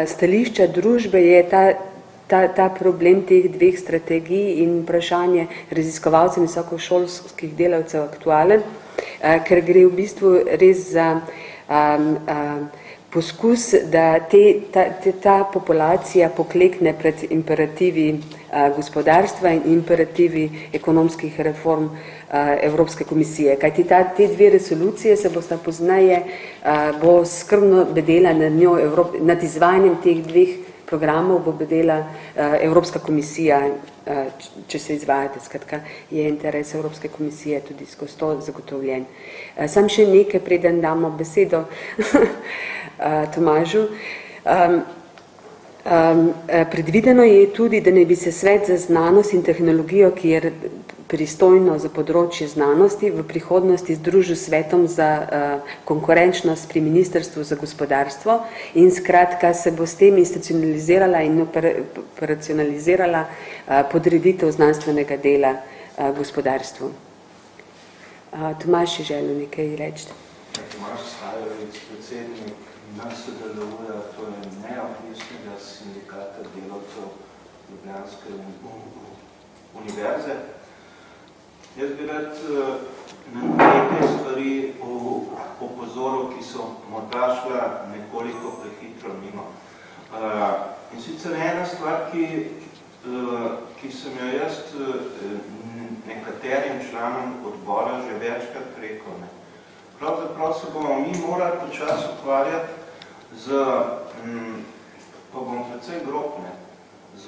stališča družbe je ta problem teh dveh strategij in vprašanje raziskovalcev in visokošolskih delavcev aktualen, ker gre v bistvu res za poskus, da ta populacija poklekne pred imperativi gospodarstva in imperativi ekonomskih reform Evropske komisije. Kajti te dve resolucije se bosta pozneje, bo skrbno bedela nad izvajanjem teh dveh programov, bo bedela Evropska komisija, če se izvajate, skratka, je interes Evropske komisije tudi skozi to zagotovljen. Sam še nekaj, preden damo besedo Tomažu. Predvideno je tudi, da naj bi se Svet za znanost in tehnologijo, ki je pristojno za področje znanosti, v prihodnosti združil s Svetom za konkurenčnost pri Ministrstvu za gospodarstvo in skratka se bo s tem institucionalizirala in operacionalizirala podreditev znanstvenega dela gospodarstvu. Tomaž je želel nekaj reči.
Tomaž Stajovic, predsednik NSDLU-ja, to je neodvisnega sindikata delavcev Ljubljanske univerze. Jaz bi rad na nekaj stvari opozoril, ki so morda šla nekoliko prehitro mimo. In sicer ena stvar, ki sem jo jaz nekaterim članom odbora že večkrat rekel. Pravzaprav se bomo mi morali počasi ukvarjati z, pa bom precej grob, z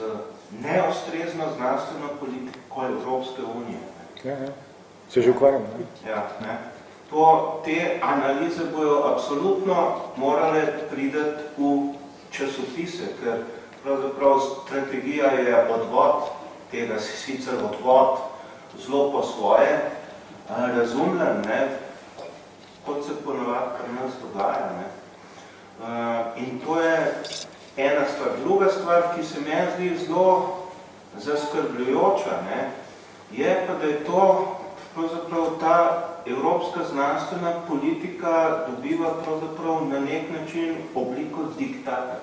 neustrezno znanstveno politiko Evropske unije.
Ja, se že ukvarjamo.
Ja, ne. Te analize bojo absolutno morale prideti v časopise, ker pravzaprav strategija je odvod, tega si sicer odvod zelo po svoje, razumljen, kot se ponovadi kar nas dogaja. In to je ena stvar. Druga stvar, ki se meni zdi zelo zaskrbljujoča, je pa, da je to pravzaprav ta evropska znanstvena politika dobiva pravzaprav na nek način obliko diktata.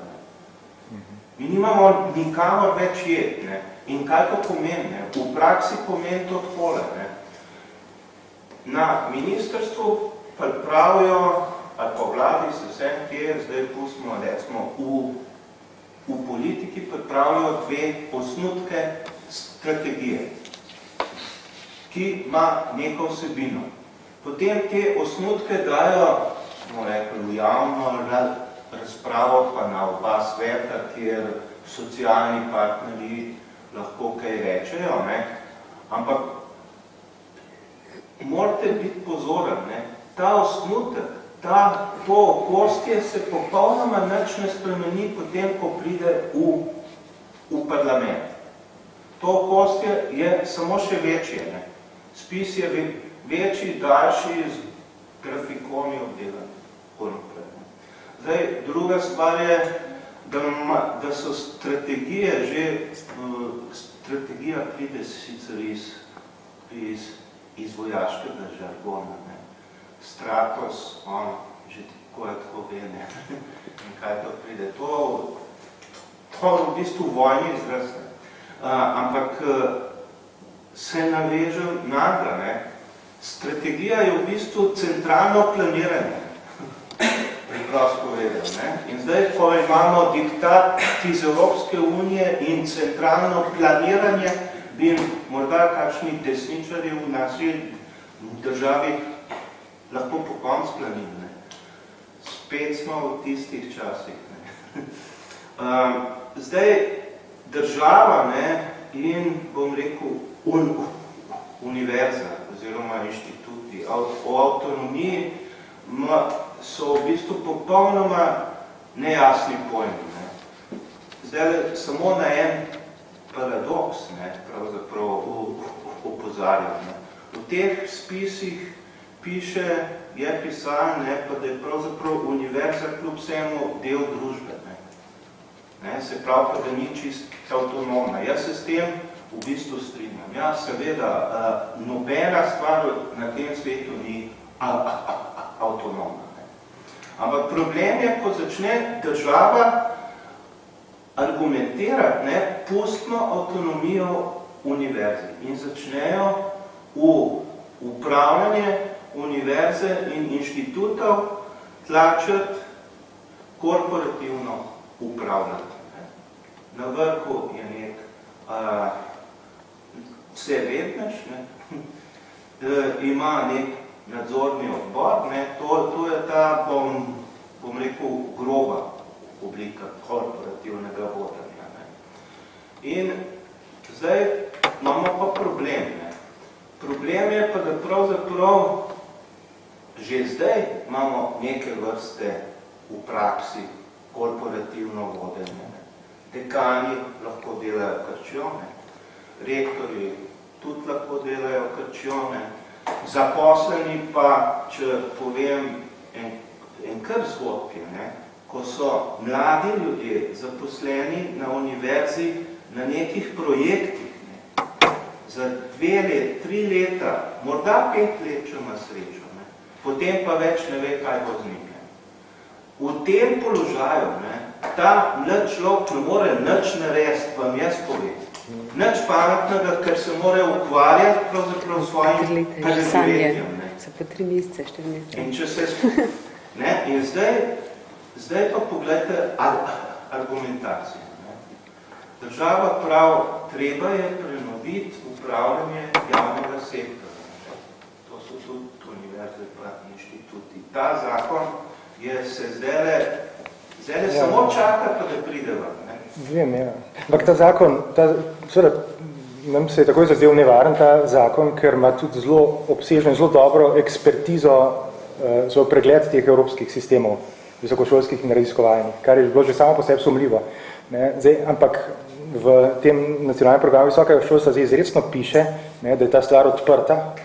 Mi nimamo nikamor več jed. In kaj to pomeni? V praksi pomeni to takole. Na ministrstvu pripravijo, ali pa vladi se vsem kjer, zdaj pustimo, recimo, v politiki pripravijo dve osnutke strategije, ki ima neko vsebino. Potem te osnutke dajo, smo rekli, v javno razpravo, pa na oba sveta, kjer socialni partnerji lahko kaj rečejo, ampak morate biti pozoren, ta osnutek, to okoljske se popolnoma nič ne spremeni potem, ko pride v parlament. To okoljske je samo še večje. Spis je večji, daljši, z grafikoni obdelan. Zdaj, druga stvar je, da so strategije že, strategija pride sicer iz vojaškega žargona. Stratos, on že tako ve, in kaj to pride. To v bistvu vojni izraz. Ampak se navežem naga, strategija je v bistvu centralno planiranje. Preprosto povedal. In zdaj, ko imamo diktat iz Evropske unije in centralno planiranje, bi morda kakšni desničarji v naši državi lahko po konc planili. Spet smo v tistih časih. Zdaj, država in, bom rekel, univerza oziroma inštituti o avtonomiji so v bistvu popolnoma nejasni pojmi. Zdaj, samo na en paradoks pravzaprav opozarjam. V teh spisih piše, je pisan, pa da je pravzaprav univerza kljub vsemu del družbe. Se pravi, pa da ni čist avtonomna. Jaz se s tem v bistvu strinjam. Ja, seveda, nobena stvar na tem svetu ni avtonomna. Ampak problem je, ko začne država argumentirati pustno avtonomijo univerzi in začnejo v upravljanje univerze in inštitutov tlačati korporativno upravljanje. Na vrhu je nek vsevednež, ima nek nadzorni odbor, to je ta, bom rekel, groba oblika korporativnega vodenja. In zdaj imamo pa problem. Problem je pa, da pravzaprav že zdaj imamo neke vrste v praksi korporativno vodenje. Dekani lahko delajo krčjone, rektorji tudi lahko delajo krčjone, zaposleni pa, če povem en kar zgodki, ko so mladi ljudje zaposleni na univerzi na nekih projektih, za 2 let, 3 leta, morda 5 let, če ima srečo, potem pa več ne ve, kaj bo z njim. V tem položaju, ta mlad človek ne more nič narediti, vam jaz povem. Nič pametnega, ker se more ukvarjati pravzaprav svojim preživetjem.
So po 3 mesece, 4 mesece.
In če se... In zdaj pa pogledajte argumentacijo. Država prav, treba je prenoviti upravljanje javnega sektora. To so tudi univerze pa inštituti. Ta zakon se zdaj samo čaka, pa da pride vam.
Vem, ja. Ampak ta zakon, nam se je takoj zazdel nevaren ta zakon, ker ima tudi zelo obsežno in zelo dobro ekspertizo za pregled teh evropskih sistemov, visokošolskih in raziskovalnih, kar je bilo že samo po sebi sumljivo. Zdaj, ampak v tem nacionalnem programu visokega šolstva zdaj izrecno piše, da je ta stvar odprta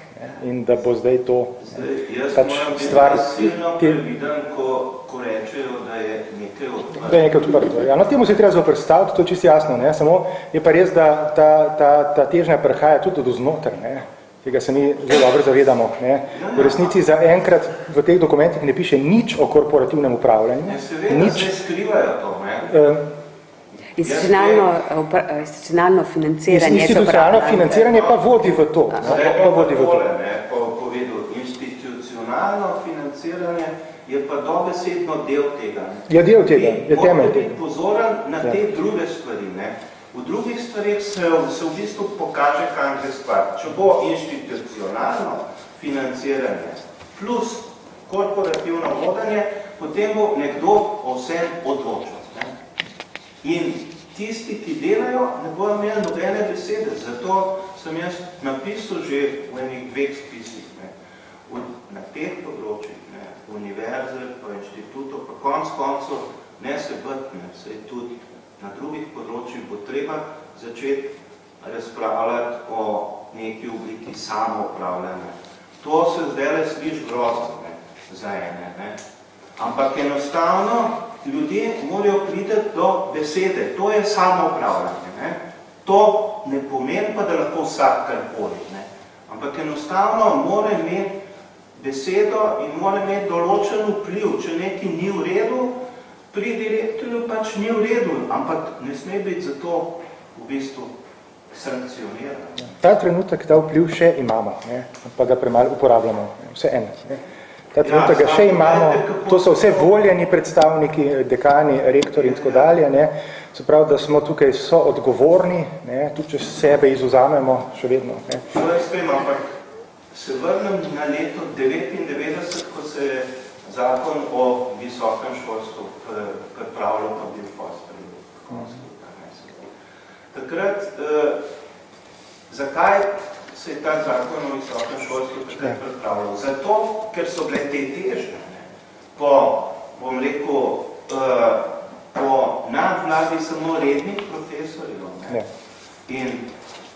in da bo zdaj to
stvar... Jaz moram biti silno previden, ko rečejo, da je nekaj odprto.
Da je nekaj odprto. Ja, no, temu se je treba zoprstaviti, to je čisto jasno. Samo je pa res, da ta težnja prihaja tudi do znotraj. Tega se mi zelo dobro zavedamo. V resnici za enkrat v teh dokumentih ne piše nič o korporativnem upravljanju.
Seveda se skrivajo to.
Institucionalno financiranje.
Institucionalno financiranje pa vodi v to.
Institucionalno financiranje je pa dobesedno del tega.
Je del tega, je temelj tega.
Biti pozoren na te druge stvari. V drugih stvarih se v bistvu pokaže, kaj je stvar. Če bo institucionalno financiranje plus korporativno vodenje, potem bo nekdo o vsem odločil. In tisti, ki delajo, ne bojo imeli nobene besede. Zato sem jaz napisal že v enih 2 spisih. Na teh področjih, univerze, pa inštitutov, pa koncev, ne se btne, se tudi na drugih področjih bo treba začeti razpravljati o neki obliki samoupravljanja. To se zdaj sliši grozno za ene. Ampak enostavno ljudje morajo priti do besede. To je samoupravljanje. To ne pomeni pa, da lahko vsak karkoli. Ampak enostavno mora imeti besedo in mora imeti določen vpliv. Če nekaj ni v redu, pri direktorju pač ni v redu, ampak ne sme biti za to v bistvu sankcioniran.
Ta trenutek, ta vpliv še imamo, pa ga premalo uporabljamo, vse eno. Ta trenutek ga še imamo, to so vse voljeni predstavniki, dekani, rektori in tako dalje. Se pravi, da smo tukaj soodgovorni, tudi če sebe izvzamemo še vedno.
To je sprem, ampak se vrnem na leto 1999, ko se je zakon o visokem šolstvu pripravljal, pa bil postavljen. Takrat, zakaj se je ta zakon o visokem šolstvu pripravljal? Zato, ker so bile te težne. Po, bom rekel, po nadvladi samo rednih profesorjev. In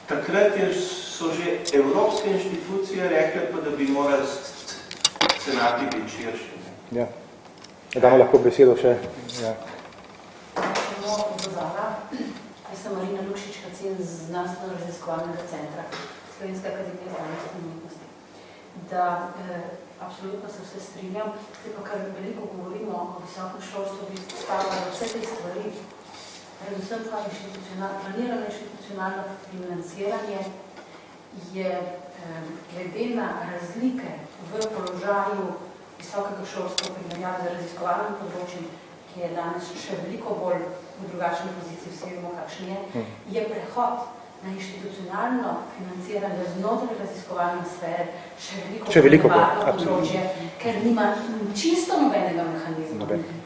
takrat so že evropske inštitucije rekli, pa da bi morali senati biti širši.
Ja, damo lahko besedo še. Ja.
Jaz sem Marina Lukšič-Kacin z Znanstveno-raziskovalnega centra Slovenske akademije znanosti in umetnosti. Da absolutno se vse strinjam, zdaj pa kar veliko govorimo o visokem šolstvu, bi stavila vse te stvari, predvsem pa planirano inštitucionalno financiranje je glede na razlike v položaju visokega šolstva v primerjavi z raziskovalnim področjem, ki je danes še veliko bolj v drugačni poziciji, vsi vemo, kakšen je prehod na inštitucionalno financiranje znotraj raziskovalne sfere še veliko bolj področje, ker nima čisto nobenega mehanizma.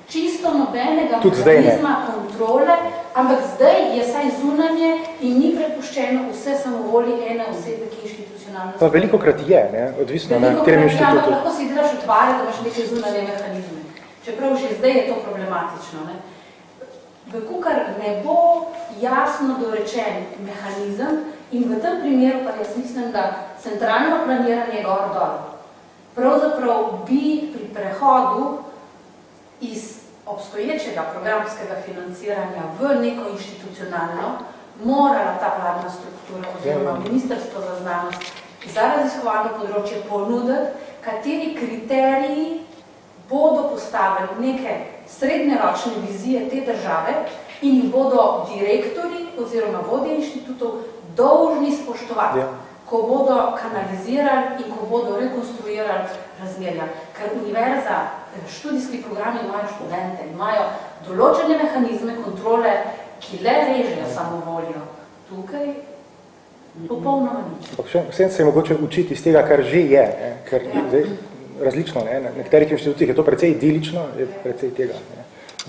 Čisto nobenega mehanizma kontrole, ampak zdaj je saj zunanje in ni prepuščeno vse samovolji ene osebe, ki inštitucionalno...
Pa velikokrat je, ne? Odvisno na katerem inštitutu.
Ampak lahko si delaš utvare, da imaš neke zunanje mehanizme. Čeprav že zdaj je to problematično. Ne? Vkukar ne bo jasno dorečen mehanizem in v tem primeru pa jaz mislim, da centralno planiranje gor-dol pravzaprav bi pri prehodu iz obstoječega programskega financiranja v neko inštitucionalno morala ta vladna struktura oziroma Ministrstvo za znanost za raziskovalno področje ponuditi, kateri kriteriji bodo postavili neke srednjeročne vizije te države in jih bodo direktori oziroma vodje inštitutov dolžni spoštovati, ko bodo kanalizirali in ko bodo rekonstruirali razmerja. Ker univerza, študijski programi imajo študente, imajo določene mehanizme kontrole, ki le režejo samovoljo. Tukaj popolnoma nič.
Vsem se je mogoče učiti iz tega, kar že je, ker zdaj različno, ne? Na nekaterih inštitutih je to precej idilično, je precej tega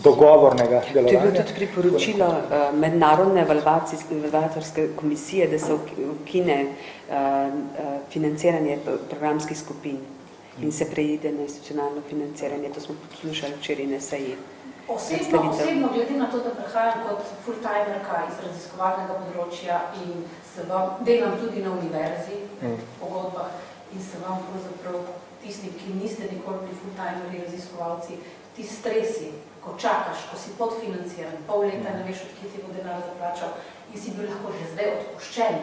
dogovornega delovanja.
To je bilo tudi priporočilo mednarodne evalvatorske komisije, da se ukine financiranje programskih skupin in se preide na institucionalno financiranje. To smo poslušali včeraj na seji.
Osebno, glede na to, da prehajam kot full-timerka iz raziskovalnega področja in se vam delam tudi na univerzi v pogodbah in se vam pravzaprav tisti, ki niste nikoli pri full-timeri raziskovalci, ti stresi, ko čakaš, ko si podfinanciran, pol leta ne veš, odkje ti bo denar zaplačal in si bil lahko že zdaj odpuščen,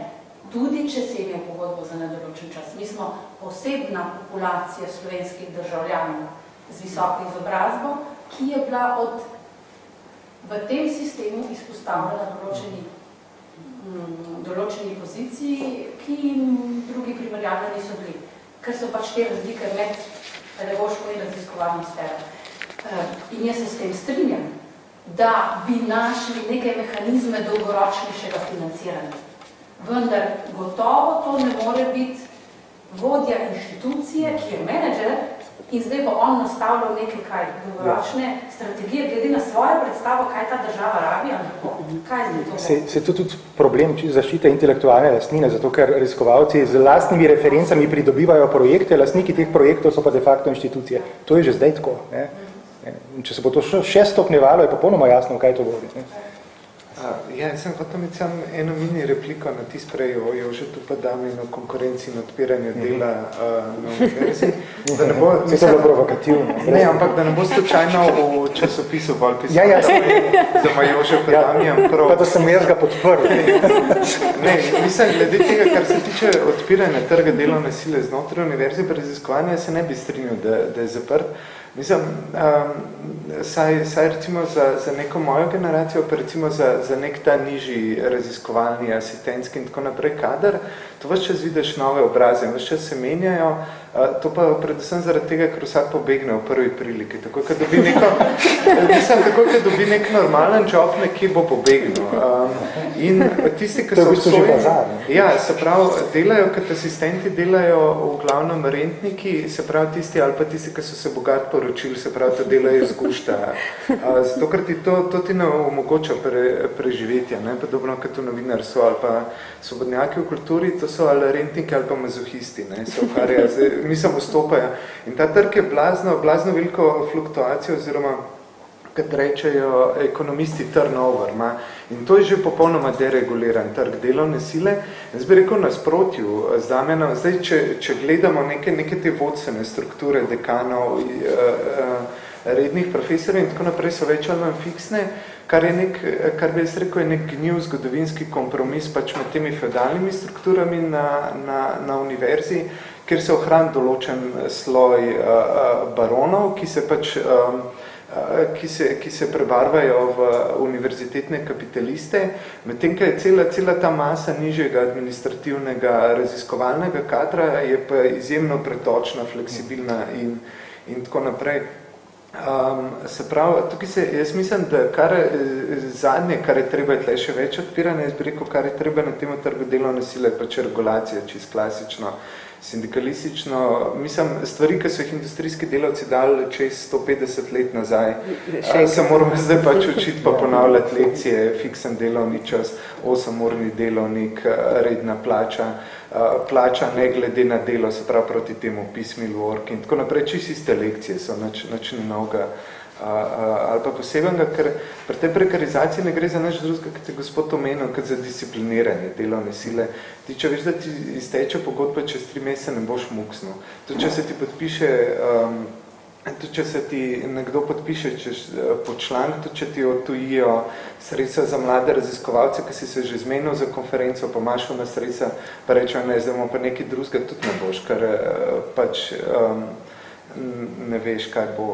tudi če si imel pogodbo za nedoločen čas. Mi smo posebna populacija slovenskih državljanov z visoko izobrazbo, ki je bila v tem sistemu izpostavljena določeni poziciji, ki jim drugi primerjalno niso bili, ker so pač te razlike med pedagoško in raziskovalno sfero. In jaz se s tem strinjam, da bi našli neke mehanizme dolgoročnejšega financiranja. Vendar gotovo to ne more biti vodja inštitucije, ki je menedžer in zdaj bo on nastavljal neke dolgoročne strategije, glede na svojo predstavo, kaj ta država rabi, ali kaj zdaj to?
Se je tudi problem zaščite intelektualne lastnine, zato ker raziskovalci z lastnimi referencami pridobivajo projekte, lastniki teh projektov so pa de facto inštitucije. To je že zdaj tako. Ne? Če se bo to še stopnjevalo, je popolnoma jasno, kaj to vodi.
Jaz sem hotel imeti samo eno mini repliko na tisto prej o Jožetu Padaminu, konkurenci in odpiranju dela na univerzi.
Se to bilo provokativno.
Ne, ampak da ne bo slučajno v časopisu bolj pisal. Da ima Jože Padamijan prav.
Pa da sem jaz ga podprl.
Ne, mislim, glede tega, kar se tiče odpiranja trga delovne sile znotraj univerze, pri raziskovanju se ne bi strinjal, da je zaprt. Mislim, saj recimo za neko mojo generacijo, pa recimo za nek ta nižji raziskovalni, asistentski in tako naprej kader, to ves čas vidiš nove obraze, ves čas se menjajo, to pa predvsem zaradi tega, ker vsak pobegne v prvi priliki. Tako, kad dobi nek normalen job, nekje bo pobegnil. In tisti, ki so ja, se pravi, delajo, kot asistenti delajo v glavnem rentniki, se pravi tisti, ali pa tisti, ki so se bogat poročili, se pravi, to delajo z gušta. Zato, ker ti to ti ne omogoča preživetja, ne? Podobno kot v novinarstvu ali pa svobodnjaki v kulturi, to so ali rentniki ali pa mazohisti, ne? Se ukvarjajo, mislim, vstopajo. In ta trg je blazno veliko fluktuacijo oziroma kad rečejo ekonomisti turnover. In to je že popolnoma dereguliran trg delovne sile. Jaz bi rekel nasprotju z Damjanom, zdaj, če gledamo neke te vodstvene strukture dekanov, rednih profesorjev in tako naprej so več ali manj fiksne, kar bi jaz rekel, je nek gnil zgodovinski kompromis pač med temi feudalnimi strukturami na univerzi, kjer se ohrani določen sloj baronov, ki se prebarvajo v univerzitetne kapitaliste, medtem ko je cela ta masa nižjega administrativnega raziskovalnega kadra je pa izjemno pretočna, fleksibilna in tako naprej. Se pravi, tukaj jaz mislim, da zadnje, kar je treba, je tle še več odpirane, jaz bi rekel, kar je treba na tem trgu delovne sile, je pač regulacija, čist klasično, sindikalistično, mislim, stvari, ki so jih industrijski delavci dali čez 150 let nazaj, se moramo zdaj pač učiti pa ponavljati lekcije, fiksen delovni čas, 8-urni delovnik, redna plača ne glede na delo, se pravi proti temu piecemeal work in tako naprej, čist iste lekcije so nič novega ali pa posebnega, ker pri tej prekarizaciji ne gre za nič drugega, kot je gospod omenil, kot za discipliniranje delovne sile. Ti, če veš, da ti izteče pogodba čez 3 mesece, ne boš muksnil. Tudi če se ti podpiše, tudi če se ti nekdo podpiše po članek, tudi če ti odtujijo sredstva za mlade raziskovalce, ki si se že zmenil za konferenco, pa imaš na sredstva, pa rečejo, ne, zdaj bomo pa nekaj drugega, tudi ne boš, ker pač ne veš, kaj bo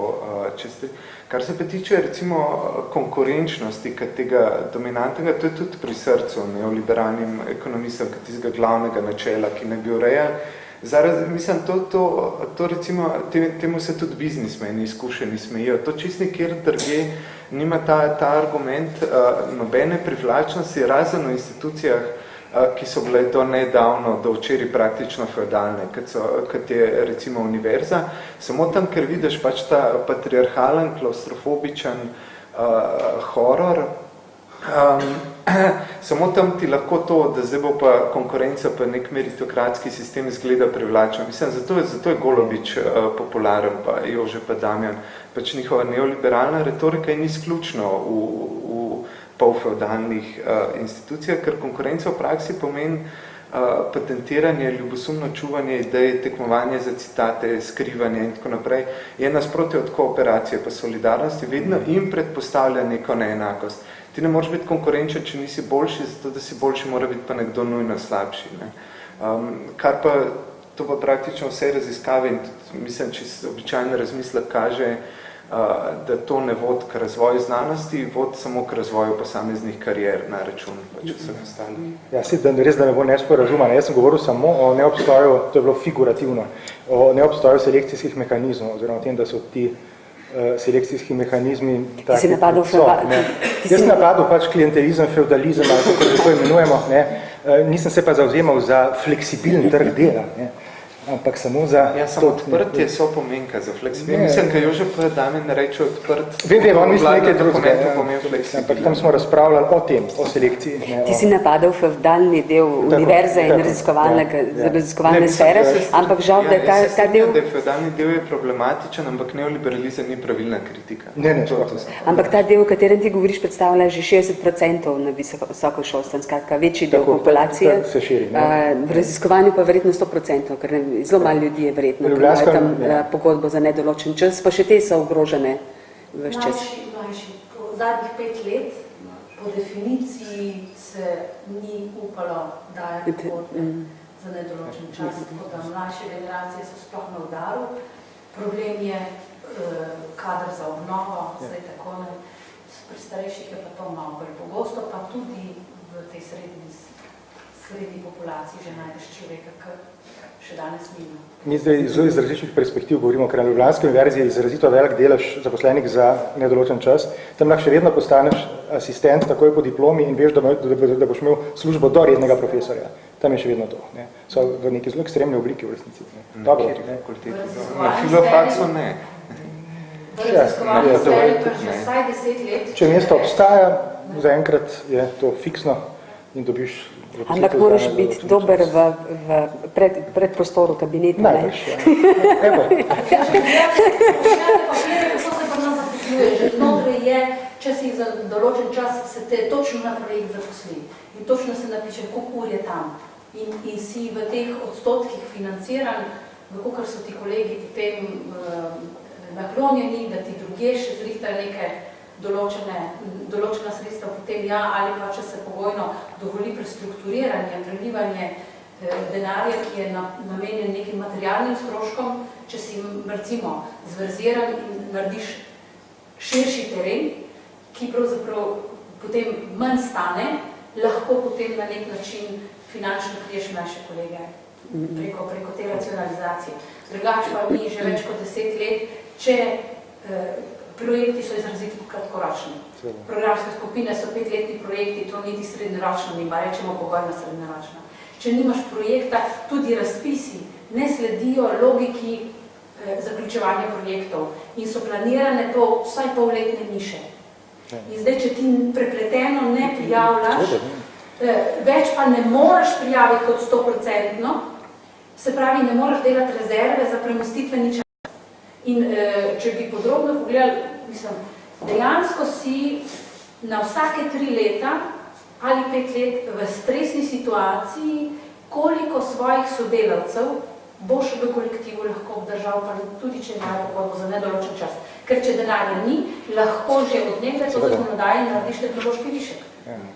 čez tri. Kar se pa tiče, recimo, konkurenčnosti, tega dominantnega, to je tudi pri srcu neoliberalnim ekonomistom, tistega glavnega načela, ki ne bi urejali. Mislim, to recimo, temu se tudi biznismeni izkušeni smejijo. To čist nekjer drugje nima ta argument nobene privlačnosti, razen v institucijah, ki so bile do nedavno, do včeraj praktično feudalne, kot je recimo univerza. Samo tam, ker vidiš pač ta patriarhalen, klaustrofobičen horor, samo tam ti lahko to, da zdaj bo pa konkurenca pa nek meritokratski sistem izgleda privlačen. Mislim, zato je Golobič popularen, pa Jože pa Damjan. Pač njihova neoliberalna retorika je izključno v polfeudalnih institucijah, ker konkurenca v praksi pomeni patentiranje, ljubosumno čuvanje idej, tekmovanje za citate, skrivanje in tako naprej, je nasprotje od kooperacije pa solidarnosti vedno in predpostavlja neko neenakost. Ti ne moreš biti konkurenčen, če nisi boljši, zato da si boljši, mora biti pa nekdo nujno slabši. Ne? Kar pa, to pa praktično vse raziskave in tudi, mislim, če običajno razmislek kaže, da to ne vodi k razvoju znanosti, vodi samo k razvoju posameznih karier na račun, če se ostali.
Ja, res, da ne bo nesporazumano. Jaz sem govoril samo o neobstoju, to je bilo figurativno, o neobstoju selekcijskih mehanizmov, oziroma o tem, da so ti selekcijski mehanizmi
Ti si napadal
Jaz sem napadal pač klientelizem, feudalizem, ali kako to imenujemo. Nisem se pa zavzemal za fleksibilen trg dela. Ampak samo za...
Ja, samo odprtje so pomenka za fleksibilno. Mislim, kaj Jože pa Damjan reče odprt...
Vem, on misli nekaj drugega. Ampak tam smo razpravljali o tem, o selekciji.
Ti si napadal feudalni del univerze in raziskovalne sfere, ampak žal, da je ta del...
Da je feudalni del je problematičen, ampak neoliberalizem ni pravilna kritika.
Ampak ta del, o katerem ti govoriš, predstavlja že 60% na visokošolstvem, skratka, večji del populacije. V raziskovanju pa verjetno 100%, ker zelo malo ljudi je verjetno, ki imajo tam pogodbo za nedoločen čas, pa še te so ogrožene ves čas.
Mlajši. Zadnjih 5 let po definiciji se ni upalo dajati pogodbe za nedoločen čas, tako da mlajše generacije so sploh na udaru. Problem je kadar za obnovo, zdaj tako ne. Pri starejših je pa to malo bolj pogosto, pa tudi v tej srednji populaciji že najdeš človeka, ki še danes nima.
Mi zdaj iz različnih perspektiv govorimo, ker na Ljubljanski univerzi je izrazito velik delež zaposlenih za nedoločen čas. Tam lahko še vedno postaneš asistent takoj po diplomi in veš, da boš imel službo do rednega profesorja. Tam je še vedno to. Ne. So v neki zelo ekstremni obliki v resnici. Dobro.
Na filofaksu ne.
V raziskovalni sferi to že vsaj 10 let.
Če mesto obstaja, zaenkrat je to fiksno in dobiš...
Ampak moraš biti dober v predprostoru kabineta.
Najbrž, ja. Evo.
Znotraj je, če si za določen čas, se te točno na projekt zaposli. In točno se napiše, koliko ur je tam. In si v teh odstotkih financiran, kakor so ti kolegi potem naklonjeni, da ti drugje še zrihtajo neke določena sredstva, potem ja, ali pa če se pogojno dovoli prestrukturiranje, prelivanje denarja, ki je namenjen nekim materialnim stroškom, če si recimo zverziran in narediš širši teren, ki pravzaprav potem manj stane, lahko potem na nek način finančno kriješ naše kolege preko te racionalizacije. Drugače pa mi že več kot 10 let, če projekti so izrazito kratkoročni. Programske skupine so 5-letni projekti, to niti srednjeročno nima, rečemo pogojno srednjeročno. Če nimaš projekta, tudi razpisi ne sledijo logiki zaključevanja projektov in so planirane po vsaj polletne niše. In zdaj, če ti prepleteno ne prijavljaš, več pa ne moreš prijaviti kot 100%, se pravi, ne moreš delati rezerve za premostitveni čas. In če bi podrobno pogledali, mislim, dejansko si na vsake 3 leta ali 5 let v stresni situaciji, koliko svojih sodelavcev boš v kolektivu lahko obdržal, pa tudi če imajo pogodbo za nedoločen čas. Ker če denarja ni, lahko že od nekaj to zakonodaje narediš tehnološki višek.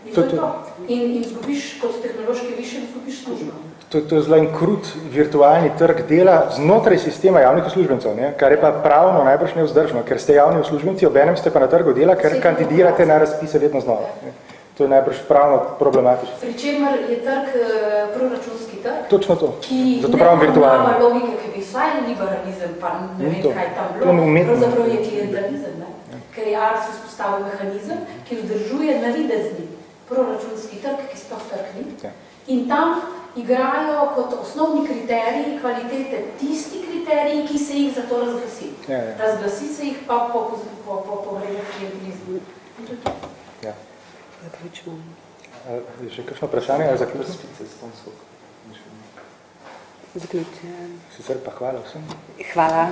In to je to. In izgubiš kot tehnološki višek, izgubiš službo.
To je zelo en krut virtualni trg dela znotraj sistema javnih uslužbencev, ne? Kar je pa pravno najbrž nevzdržno, ker ste javni uslužbenci, obenem ste pa na trgu dela, ker kandidirate na razpise vedno znova. Ne? To je najbrž pravno problematično.
Pričemer je trg proračunski trg,
točno to.
Ki
zato pravim virtualno.
Ne logike, ki bi vsaj liberalizem, pa ne vem, kaj tam bilo, pravzaprav je klientalizem, ne? Ker je ARS vzpostavil mehanizem, ki vzdržuje navidezni proračunski trg, ki sploh trg ni. Ja. In tam igrajo kot osnovni kriteriji kvalitete tisti kriteriji, ki se jih za to razglasi. Ja. Razglasi se jih pa po pogledu klientilizmu. In to je to.
Ja. Zaključimo. Je še kakšno vprašanje?
Zaključujem.
Sicer pa hvala vsem.
Hvala.